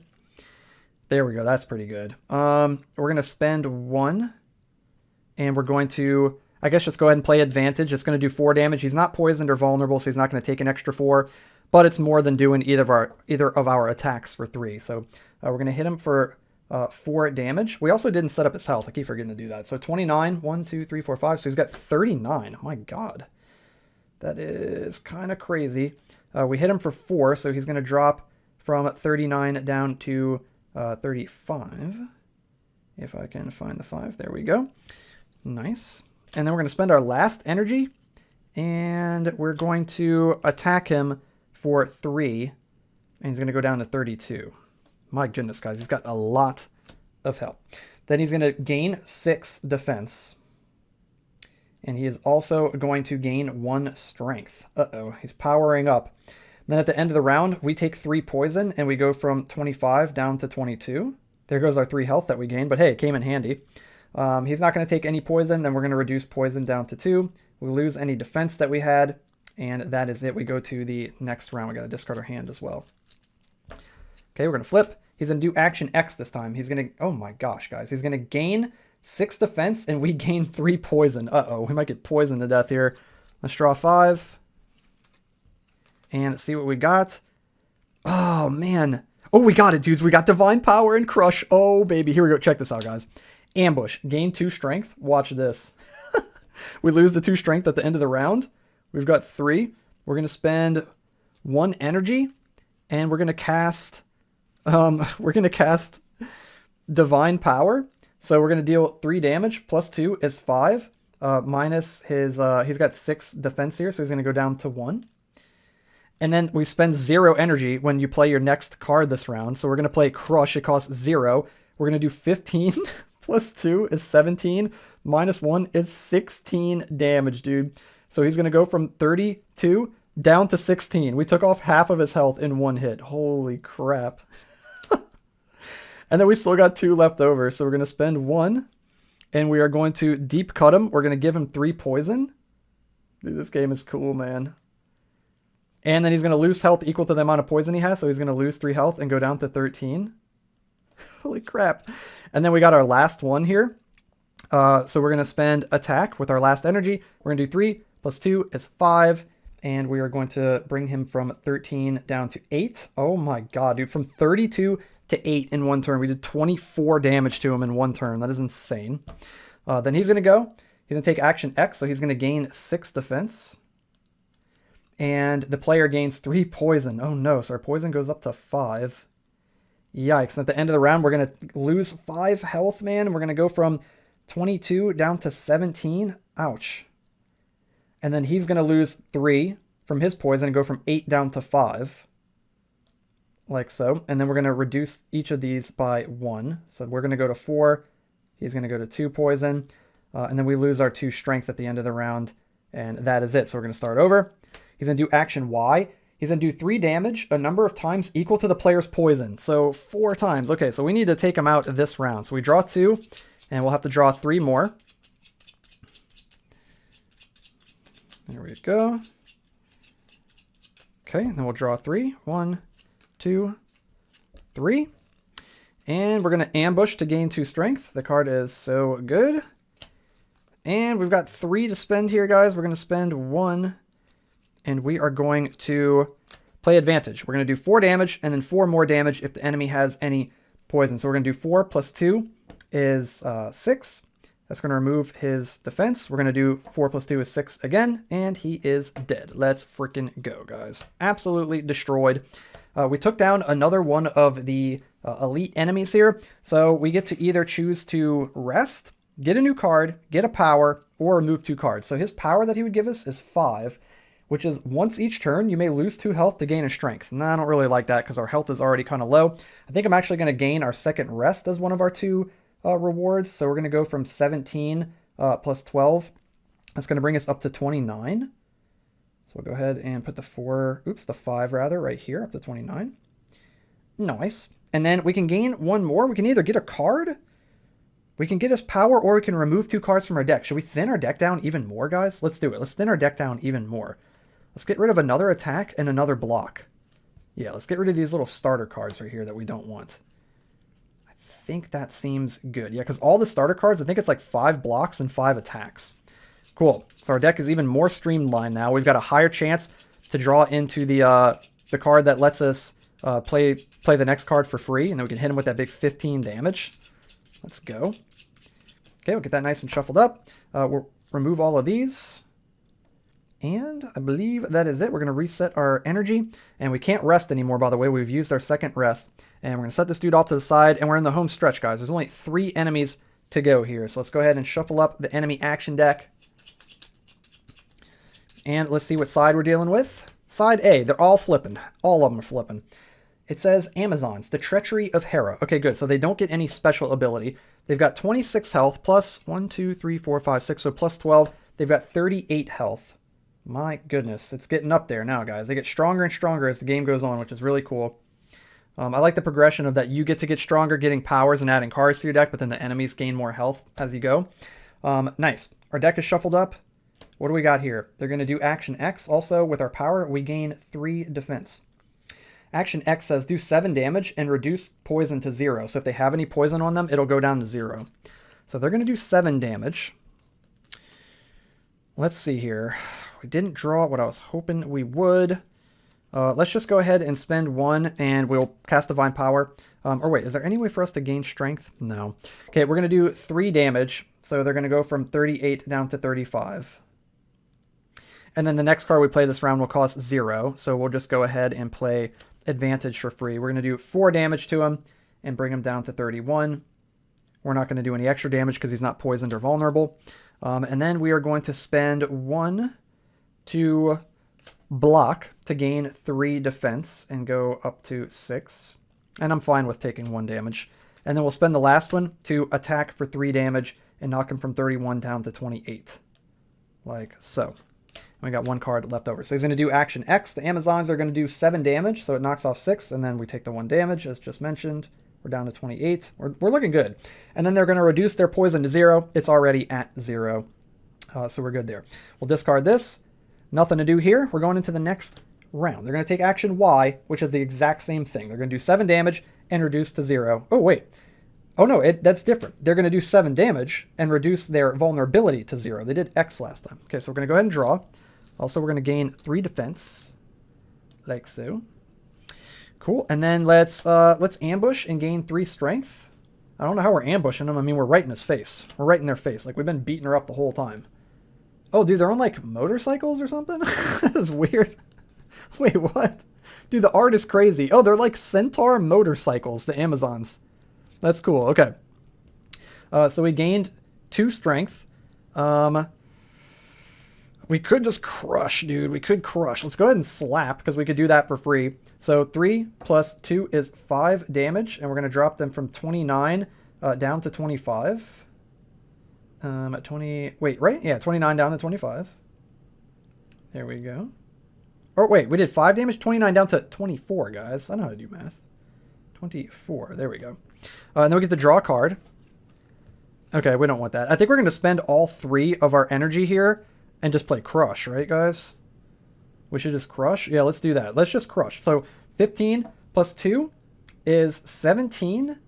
There we go. That's pretty good. We're going to spend 1, and we're going to, I guess, just go ahead and play advantage. It's going to do 4 damage. He's not poisoned or vulnerable, so he's not going to take an extra 4, but it's more than doing either of our attacks for 3. So we're going to hit him for 4 damage. We also didn't set up his health. I keep forgetting to do that. So 29, 1, 2, 3, 4, 5. So he's got 39. Oh my God. That is kind of crazy. We hit him for 4, so he's going to drop from 39 down to 35. If I can find the 5. There we go. Nice. And then we're going to spend our last energy, and we're going to attack him for 3, and he's going to go down to 32. My goodness, guys, he's got a lot of health. Then he's going to gain 6 defense, and he is also going to gain 1 strength. Uh-oh, he's powering up. Then at the end of the round, we take 3 poison, and we go from 25 down to 22. There goes our 3 health that we gained, but hey, it came in handy. He's not going to take any poison, then we're going to reduce poison down to 2. We lose any defense that we had, and that is it. We go to the next round. We got to discard our hand as well. Okay, we're going to flip. He's going to do action X this time. He's going to, oh my gosh, guys. He's going to gain 6 defense, and we gain 3 poison. Uh-oh, we might get poisoned to death here. Let's draw 5. And see what we got. Oh, man. Oh, we got it, dudes. We got Divine Power and Crush. Oh, baby. Here we go. Check this out, guys. Ambush. Gain 2 strength. Watch this. We lose the 2 strength at the end of the round. We've got 3. We're going to spend 1 energy, and we're going to cast Divine Power. So we're going to deal 3 damage. Plus 2 is 5. minus his, he's got 6 defense here, so he's going to go down to 1. And then we spend 0 energy when you play your next card this round. So we're going to play Crush. It costs 0. We're going to do 15 plus 2 is 17. Minus 1 is 16 damage, dude. So he's going to go from 32 down to 16. We took off half of his health in 1 hit. Holy crap. And then we still got 2 left over. So we're going to spend 1. And we are going to deep cut him. We're going to give him 3 poison. Dude, this game is cool, man. And then he's going to lose health equal to the amount of poison he has. So he's going to lose 3 health and go down to 13. Holy crap. And then we got our last one here. So we're going to spend attack with our last energy. We're going to do 3 plus 2 is 5. And we are going to bring him from 13 down to 8. Oh my god, dude. From 32 to 8 in 1 turn. We did 24 damage to him in 1 turn. That is insane. Then he's going to go. He's going to take action X. So he's going to gain 6 defense. And the player gains 3 poison. Oh no, so our poison goes up to 5. Yikes. And at the end of the round, we're going to lose 5 health, man. And we're going to go from 22 down to 17. Ouch. And then he's going to lose 3 from his poison and go from 8 down to 5. Like so. And then we're going to reduce each of these by 1. So we're going to go to 4. He's going to go to 2 poison. And then we lose our 2 strength at the end of the round. And that is it. So we're going to start over. He's going to do action Y. He's going to do 3 damage a number of times equal to the player's poison. So 4 times. Okay, so we need to take him out this round. So we draw 2, and we'll have to draw 3 more. There we go. Okay, and then we'll draw 3. 1, 2, 3. And we're going to ambush to gain 2 strength. The card is so good. And we've got 3 to spend here, guys. We're going to spend 1. And we are going to play advantage. We're going to do 4 damage and then 4 more damage if the enemy has any poison. So we're going to do 4 plus 2 is 6. That's going to remove his defense. We're going to do 4 plus 2 is 6 again. And he is dead. Let's freaking go, guys. Absolutely destroyed. We took down another one of the elite enemies here. So we get to either choose to rest, get a new card, get a power, or remove 2 cards. So his power that he would give us is 5. Which is once each turn, you may lose 2 health to gain a strength. Nah, I don't really like that because our health is already kind of low. I think I'm actually going to gain our second rest as one of our 2 rewards. So we're going to go from 17 plus 12. That's going to bring us up to 29. So we'll go ahead and put the 5 rather, right here, up to 29. Nice. And then we can gain 1 more. We can either get a card, we can get his power, or we can remove 2 cards from our deck. Should we thin our deck down even more, guys? Let's do it. Let's thin our deck down even more. Let's get rid of another attack and another block. Yeah, let's get rid of these little starter cards right here that we don't want. I think that seems good. Yeah, because all the starter cards, I think it's like 5 blocks and 5 attacks. Cool. So our deck is even more streamlined now. We've got a higher chance to draw into the card that lets us play the next card for free, and then we can hit him with that big 15 damage. Let's go. Okay, we'll get that nice and shuffled up. We'll remove all of these. And I believe that is it. We're going to reset our energy. And we can't rest anymore, by the way. We've used our second rest. And we're going to set this dude off to the side. And we're in the home stretch, guys. There's only 3 enemies to go here. So let's go ahead and shuffle up the enemy action deck. And let's see what side we're dealing with. Side A. They're all flipping. All of them are flipping. It says Amazons, the treachery of Hera. Okay, good. So they don't get any special ability. They've got 26 health plus 1, 2, 3, 4, 5, 6. So plus 12. They've got 38 health. My goodness, it's getting up there now, guys. They get stronger and stronger as the game goes on, which is really cool. I like the progression of that you get to get stronger, getting powers and adding cards to your deck, but then the enemies gain more health as you go. Nice. Our deck is shuffled up. What do we got here? They're going to do Action X. Also, with our power, we gain 3 defense. Action X says do 7 damage and reduce poison to 0. So if they have any poison on them, it'll go down to 0. So they're going to do 7 damage. Let's see here. We didn't draw what I was hoping we would. Let's just go ahead and spend 1 and we'll cast Divine Power. Or wait, is there any way for us to gain strength? No. Okay, we're going to do 3 damage. So they're going to go from 38 down to 35. And then the next card we play this round will cost 0. So we'll just go ahead and play Advantage for free. We're going to do 4 damage to him and bring him down to 31. We're not going to do any extra damage because he's not poisoned or vulnerable. And then we are going to spend 1 to block to gain 3 defense and go up to 6. And I'm fine with taking 1 damage. And then we'll spend the last one to attack for 3 damage and knock him from 31 down to 28. Like so. We got 1 card left over. So he's going to do action X. The Amazons are going to do 7 damage, so it knocks off 6, and then we take the 1 damage, as just mentioned. We're down to 28. We're looking good. And then they're going to reduce their poison to 0. It's already at 0. So we're good there. We'll discard this. Nothing to do here. We're going into the next round. They're going to take action Y, which is the exact same thing. They're going to do 7 damage and reduce to 0. Oh, wait. Oh, no, that's different. They're going to do 7 damage and reduce their vulnerability to 0. They did X last time. Okay, so we're going to go ahead and draw. Also, we're going to gain 3 defense, like so. Cool. And then let's ambush and gain 3 strength. I don't know how we're ambushing them. I mean, we're right in his face. We're right in their face. Like, we've been beating her up the whole time. Oh, dude, they're on, like, motorcycles or something? That's weird. Wait, what? Dude, the art is crazy. Oh, they're like centaur motorcycles, the Amazons. That's cool. Okay. So we gained 2 strength. We could just crush, dude. We could crush. Let's go ahead and slap, because we could do that for free. So 3 plus 2 is 5 damage, and we're going to drop them from 29 down to 25. At 20... Wait, right? Yeah, 29 down to 25. There we go. Oh, wait, we did 5 damage? 29 down to 24, guys. I know how to do math. 24. There we go. And then we get to draw a card. Okay, we don't want that. I think we're going to spend all 3 of our energy here and just play crush, right, guys? We should just crush? Yeah, let's do that. Let's just crush. So 15 plus 2 is 17,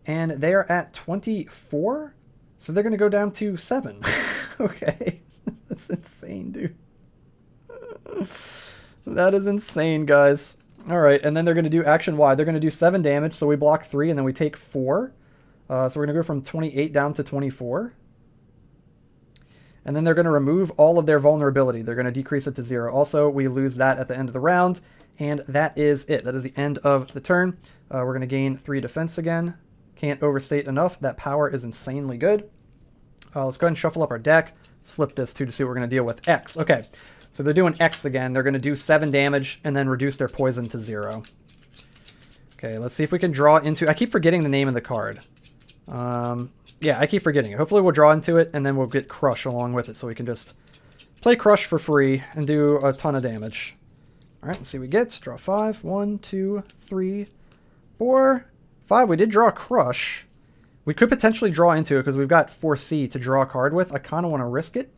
and they are at 24. So they're going to go down to 7. Okay. That's insane, dude. That is insane, guys. All right, and then they're going to do action Y. They're going to do 7 damage, so we block 3, and then we take 4. So we're going to go from 28 down to 24. And then they're going to remove all of their vulnerability. They're going to decrease it to 0. Also, we lose that at the end of the round, and that is it. That is the end of the turn. We're going to gain 3 defense again. Can't overstate enough. That power is insanely good. Let's go ahead and shuffle up our deck. Let's flip this, too, to see what we're going to deal with. X. Okay, so they're doing X again. They're going to do 7 damage and then reduce their poison to 0. Okay, let's see if we can draw into... I keep forgetting the name of the card. Yeah, I keep forgetting it. Hopefully we'll draw into it, and then we'll get Crush along with it, so we can just play Crush for free and do a ton of damage. All right, let's see what we get. Draw 5. 1, 2, 3, 4, 5. We did draw Crush. We could potentially draw into it because we've got 4C to draw a card with. I kind of want to risk it.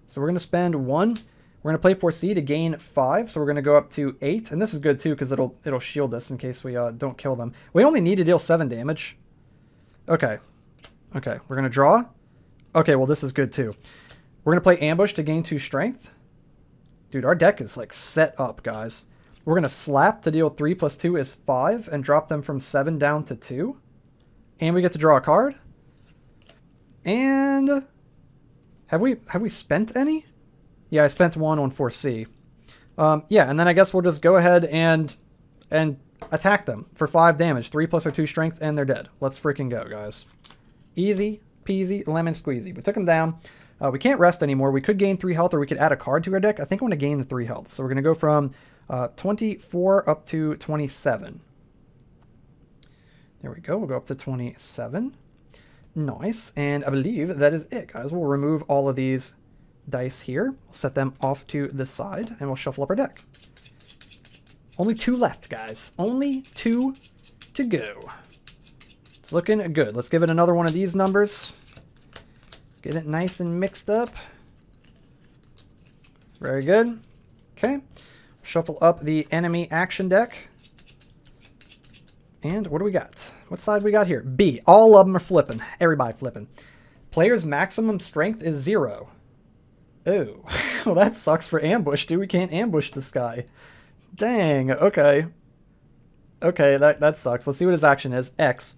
So we're going to spend 1. We're going to play 4C to gain 5. So we're going to go up to 8. And this is good, too, because it'll shield us in case we don't kill them. We only need to deal 7 damage. Okay. Okay, we're going to draw. Okay, well, this is good, too. We're going to play Ambush to gain 2 strength. Dude, our deck is, like, set up, guys. We're going to Slap to deal 3 plus 2 is 5 and drop them from 7 down to 2. And we get to draw a card. And have we spent any? Yeah, I spent 1 on 4C. Yeah, and then I guess we'll just go ahead and attack them for 5 damage. 3 plus or 2 strength, and they're dead. Let's freaking go, guys. Easy peasy lemon squeezy. We took them down. We can't rest anymore. We could gain 3 health, or we could add a card to our deck. I think I want to gain the 3 health. So we're going to go from 24 up to 27. There we go. We'll go up to 27. Nice. And I believe that is it, guys. We'll remove all of these dice here. We'll set them off to the side, and we'll shuffle up our deck. Only 2 left, guys. Only 2 to go. It's looking good. Let's give it another one of these numbers. Get it nice and mixed up. Very good. Okay. Shuffle up the enemy action deck. And what do we got? What side we got here? B. All of them are flipping. Everybody flipping. Player's maximum strength is 0. Oh. Well, that sucks for ambush, dude. We can't ambush this guy. Dang. Okay. Okay, that sucks. Let's see what his action is. X.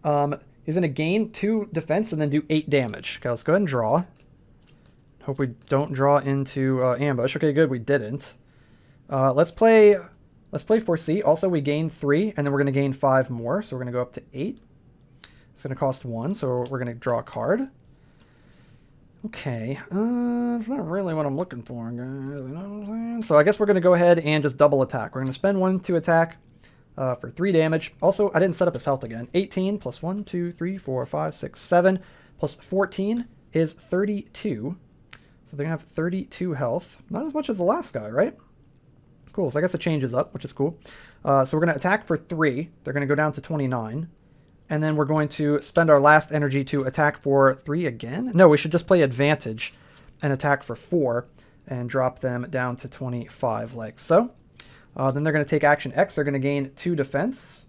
He's going to gain 2 defense and then do 8 damage. Okay, let's go ahead and draw. Hope we don't draw into ambush. Okay, good. We didn't. Let's play 4C. Also, we gain 3, and then we're going to gain 5 more. So we're going to go up to 8. It's going to cost 1, so we're going to draw a card. Okay, it's not really what I'm looking for, guys. You know what I'm saying? So I guess we're going to go ahead and just double attack. We're going to spend 1 to attack for 3 damage. Also, I didn't set up his health again. 18 plus 1, 2, 3, 4, 5, 6, 7 plus 14 is 32. So they're going to have 32 health. Not as much as the last guy, right? Cool, so I guess it changes up, which is cool. So we're going to attack for 3. They're going to go down to 29. And then we're going to spend our last energy to attack for 3 again. No, we should just play advantage and attack for 4 and drop them down to 25 like so. Then they're going to take action X. They're going to gain 2 defense.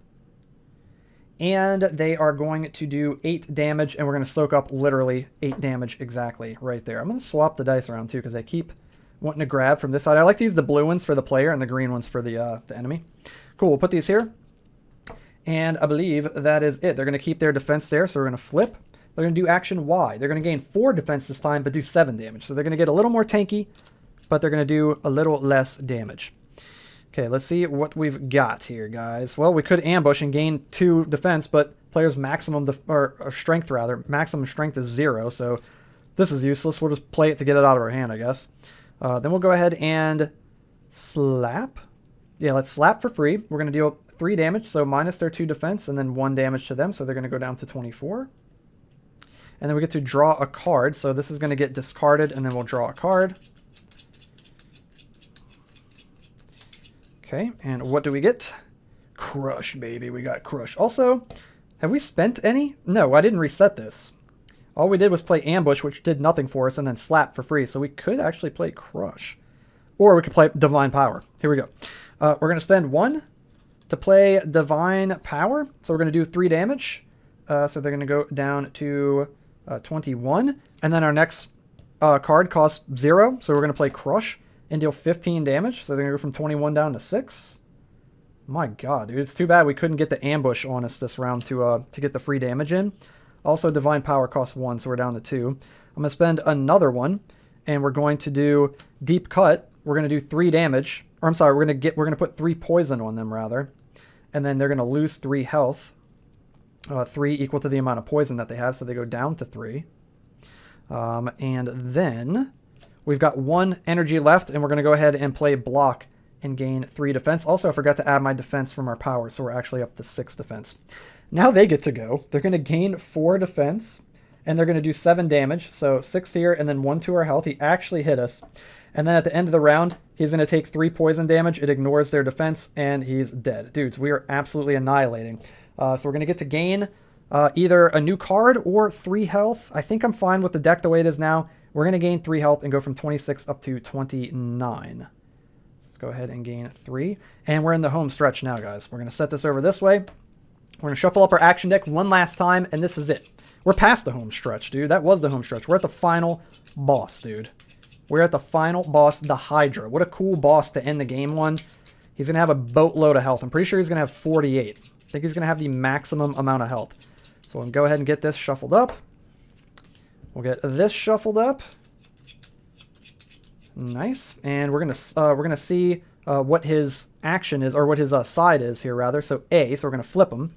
And they are going to do 8 damage, and we're going to soak up literally 8 damage exactly right there. I'm going to swap the dice around too because I keep wanting to grab from this side. I like to use the blue ones for the player and the green ones for the enemy. Cool, we'll put these here. And I believe that is it. They're going to keep their defense there, so we're going to flip. They're going to do action Y. They're going to gain 4 defense this time, but do 7 damage. So they're going to get a little more tanky, but they're going to do a little less damage. Okay, let's see what we've got here, guys. Well, we could ambush and gain 2 defense, but player's maximum, or strength rather, maximum strength is 0, so this is useless. We'll just play it to get it out of our hand, I guess. Then we'll go ahead and slap. Yeah, let's slap for free. We're going to deal 3 damage, so minus their 2 defense, and then 1 damage to them, so they're going to go down to 24. And then we get to draw a card, so this is going to get discarded, and then we'll draw a card. Okay, and what do we get? Crush, baby, we got Crush. Also, have we spent any? No, I didn't reset this. All we did was play Ambush, which did nothing for us, and then Slap for free, so we could actually play Crush. Or we could play Divine Power. Here we go. We're going to spend 1 to play Divine Power. So we're going to do 3 damage. So they're going to go down to 21. And then our next card costs 0. So we're going to play Crush and deal 15 damage. So they're going to go from 21 down to 6. My god, dude. It's too bad we couldn't get the ambush on us this round to get the free damage in. Also, Divine Power costs 1, so we're down to 2. I'm going to spend another 1. And we're going to do Deep Cut. We're going to do 3 damage. Or I'm sorry, we're going to put 3 poison on them, rather. And then they're going to lose 3 health. 3 equal to the amount of poison that they have, so they go down to 3. And then we've got 1 energy left, and we're going to go ahead and play Block and gain 3 defense. Also, I forgot to add my defense from our power, so we're actually up to 6 defense. Now they get to go. They're going to gain 4 defense, and they're going to do 7 damage. So 6 here, and then 1 to our health. He actually hit us. And then at the end of the round, he's going to take 3 poison damage. It ignores their defense, and he's dead. Dudes, we are absolutely annihilating. So we're going to get to gain either a new card or 3 health. I think I'm fine with the deck the way it is now. We're going to gain 3 health and go from 26 up to 29. Let's go ahead and gain 3. And we're in the home stretch now, guys. We're going to set this over this way. We're going to shuffle up our action deck one last time, and this is it. We're past the home stretch, dude. That was the home stretch. We're at the final boss, dude. We're at the final boss, the Hydra. What a cool boss to end the game on. He's going to have a boatload of health. I'm pretty sure he's going to have 48. I think he's going to have the maximum amount of health. So we'll go ahead and get this shuffled up. We'll get this shuffled up. Nice. And we're gonna see what his action is, or what his side is here, rather. So A, so we're going to flip him.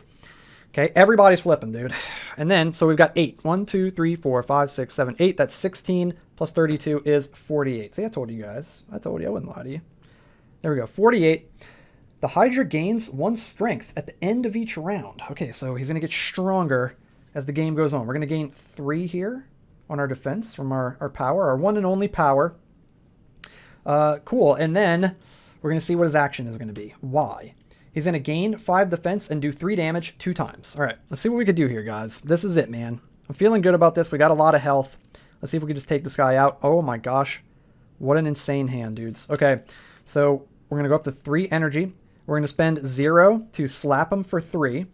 Okay, everybody's flipping, dude. And then, so we've got 8. 1, 2, 3, 4, 5, 6, 7, 8. That's 16 plus 32 is 48. See, I told you guys. I told you I wouldn't lie to you. There we go, 48. The Hydra gains 1 strength at the end of each round. Okay, so he's going to get stronger as the game goes on. We're going to gain 3 here on our defense from our power, our one and only power. Cool, and then we're going to see what his action is going to be. Y. He's going to gain 5 defense and do 3 damage 2 times. All right, let's see what we could do here, guys. This is it, man. I'm feeling good about this. We got a lot of health. Let's see if we can just take this guy out. Oh my gosh. What an insane hand, dudes. Okay, so we're going to go up to 3 energy. We're going to spend 0 to slap him for 3.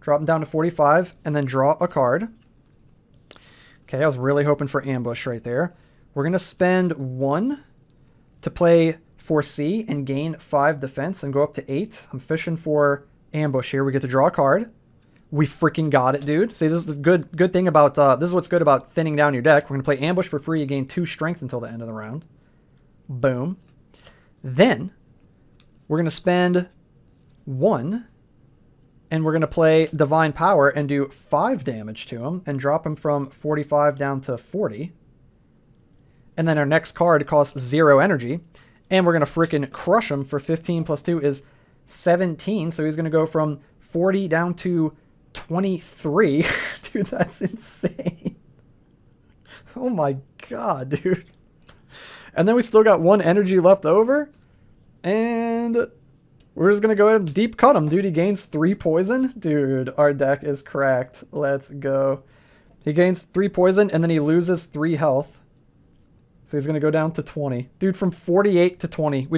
Drop him down to 45, and then draw a card. Okay, I was really hoping for ambush right there. We're going to spend 1 to play for C and gain 5 defense and go up to 8. I'm fishing for ambush here. We get to draw a card. We freaking got it, dude. See, this is the good thing about, this is what's good about thinning down your deck. We're going to play ambush for free. You gain 2 strength until the end of the round. Boom. Then, we're going to spend 1, and we're going to play Divine Power and do 5 damage to him and drop him from 45 down to 40. And then our next card costs 0 energy. And we're going to freaking crush him for 15 plus 2 is 17. So he's going to go from 40 down to 23. Dude, that's insane. Oh my god, dude. And then we still got 1 energy left over. And we're just going to go ahead and deep cut him, dude. He gains 3 poison. Dude, our deck is cracked. Let's go. He gains 3 poison, and then he loses 3 health. So he's going to go down to 20. Dude, from 48 to 20. We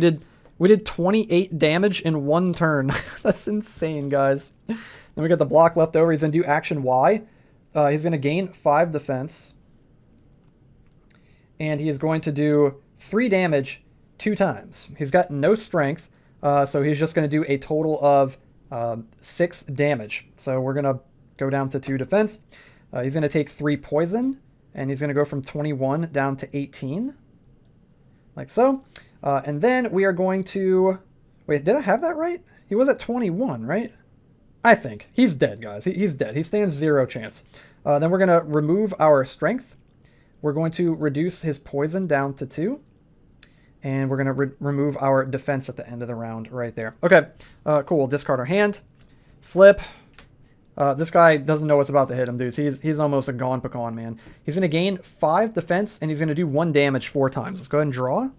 did 28 damage in 1 turn. That's insane, guys. Then we got the block left over. He's going to do action Y. He's going to gain 5 defense. And he is going to do 3 damage 2 times. He's got no strength. So he's just going to do a total of 6 damage. So we're going to go down to 2 defense. He's going to take 3 poison. And he's going to go from 21 down to 18. Like so. And then we are going to... Wait, did I have that right? He was at 21, right? I think. He's dead, guys. He's dead. He stands 0 chance. Then we're going to remove our strength. We're going to reduce his poison down to 2. And we're going to remove our defense at the end of the round right there. Okay, cool. We'll discard our hand. Flip. This guy doesn't know what's about to hit him, dudes. He's almost a gone pecan, man. He's going to gain 5 defense, and he's going to do 1 damage 4 times. Let's go ahead and draw.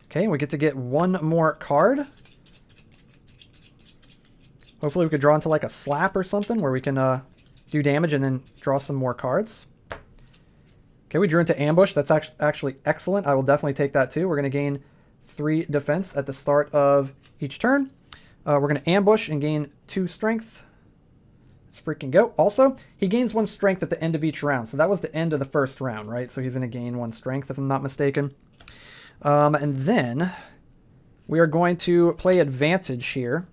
Okay, and we get to get 1 more card. Hopefully we could draw into like a slap or something where we can do damage and then draw some more cards. Okay, we drew into ambush. That's actually excellent. I will definitely take that too. We're going to gain 3 defense at the start of each turn. We're going to ambush and gain 2 strength. Let's freaking go. Also, he gains 1 strength at the end of each round. So that was the end of the first round, right? So he's going to gain 1 strength if I'm not mistaken. And then we are going to play advantage here.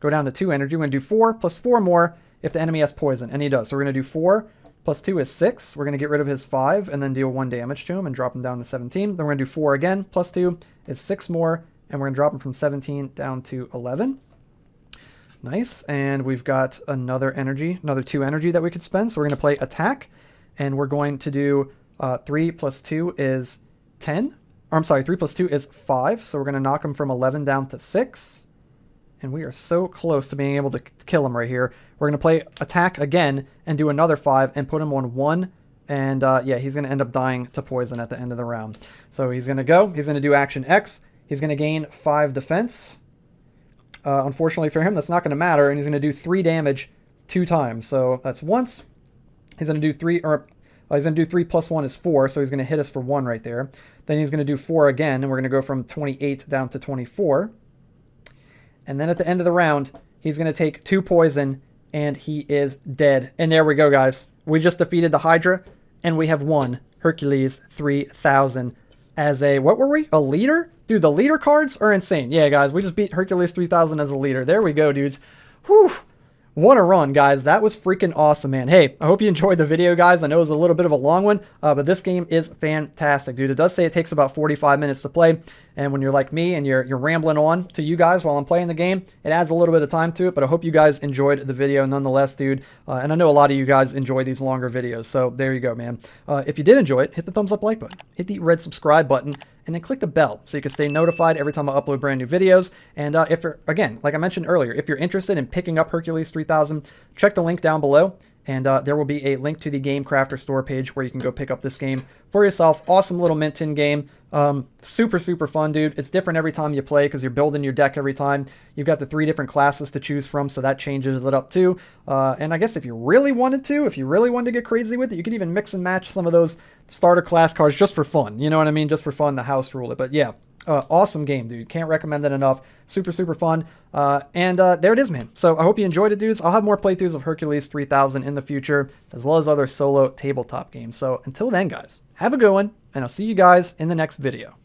Go down to 2 energy. We're going to do 4 plus 4 more if the enemy has poison. And he does. So we're going to do 4 plus 2 is 6. We're going to get rid of his 5 and then deal 1 damage to him and drop him down to 17. Then we're going to do 4 again. Plus 2 is 6 more. And we're going to drop him from 17 down to 11. Nice. And we've got another 2 energy that we could spend. So we're going to play attack. And we're going to do 3 plus 2 is 10. Or I'm sorry, 3 plus 2 is 5. So we're going to knock him from 11 down to 6. And we are so close to being able to kill him right here. We're going to play attack again and do another 5 and put him on 1. And yeah, he's going to end up dying to poison at the end of the round. So he's going to go. He's going to do action X. He's going to gain 5 defense. Unfortunately for him, that's not going to matter. And he's going to do 3 damage 2 times. So that's once. He's going to do 3, or he's going to do 3 plus 1 is 4. So he's going to hit us for 1 right there. Then he's going to do 4 again. And we're going to go from 28 down to 24. And then at the end of the round, he's going to take 2 poison, and he is dead. And there we go, guys. We just defeated the Hydra, and we have won Hercules 3000 as a, what were we? A leader? Dude, the leader cards are insane. Yeah, guys, we just beat Hercules 3000 as a leader. There we go, dudes. Whew. What a run, guys. That was freaking awesome, man. Hey, I hope you enjoyed the video, guys. I know it was a little bit of a long one, but this game is fantastic, dude. It does say it takes about 45 minutes to play, and when you're like me and you're rambling on to you guys while I'm playing the game, it adds a little bit of time to it, but I hope you guys enjoyed the video nonetheless, dude. And I know a lot of you guys enjoy these longer videos, so there you go, man. If you did enjoy it, hit the thumbs up like button, hit the red subscribe button, and then click the bell so you can stay notified every time I upload brand new videos. And if you're, again, like I mentioned earlier, if you're interested in picking up Hercules 3000, check the link down below, and there will be a link to the Game Crafter store page where you can go pick up this game for yourself. Awesome little mint tin game. Super, super fun, dude. It's different every time you play because you're building your deck every time. You've got the 3 different classes to choose from, so that changes it up too. And I guess if you really wanted to get crazy with it, you could even mix and match some of those starter class cards just for fun. You know what I mean? Just for fun, the house rule it. But yeah, awesome game, dude. Can't recommend it enough. Super, super fun. And there it is, man. So I hope you enjoyed it, dudes. I'll have more playthroughs of Hercules 3000 in the future, as well as other solo tabletop games. So until then, guys, have a good one, and I'll see you guys in the next video.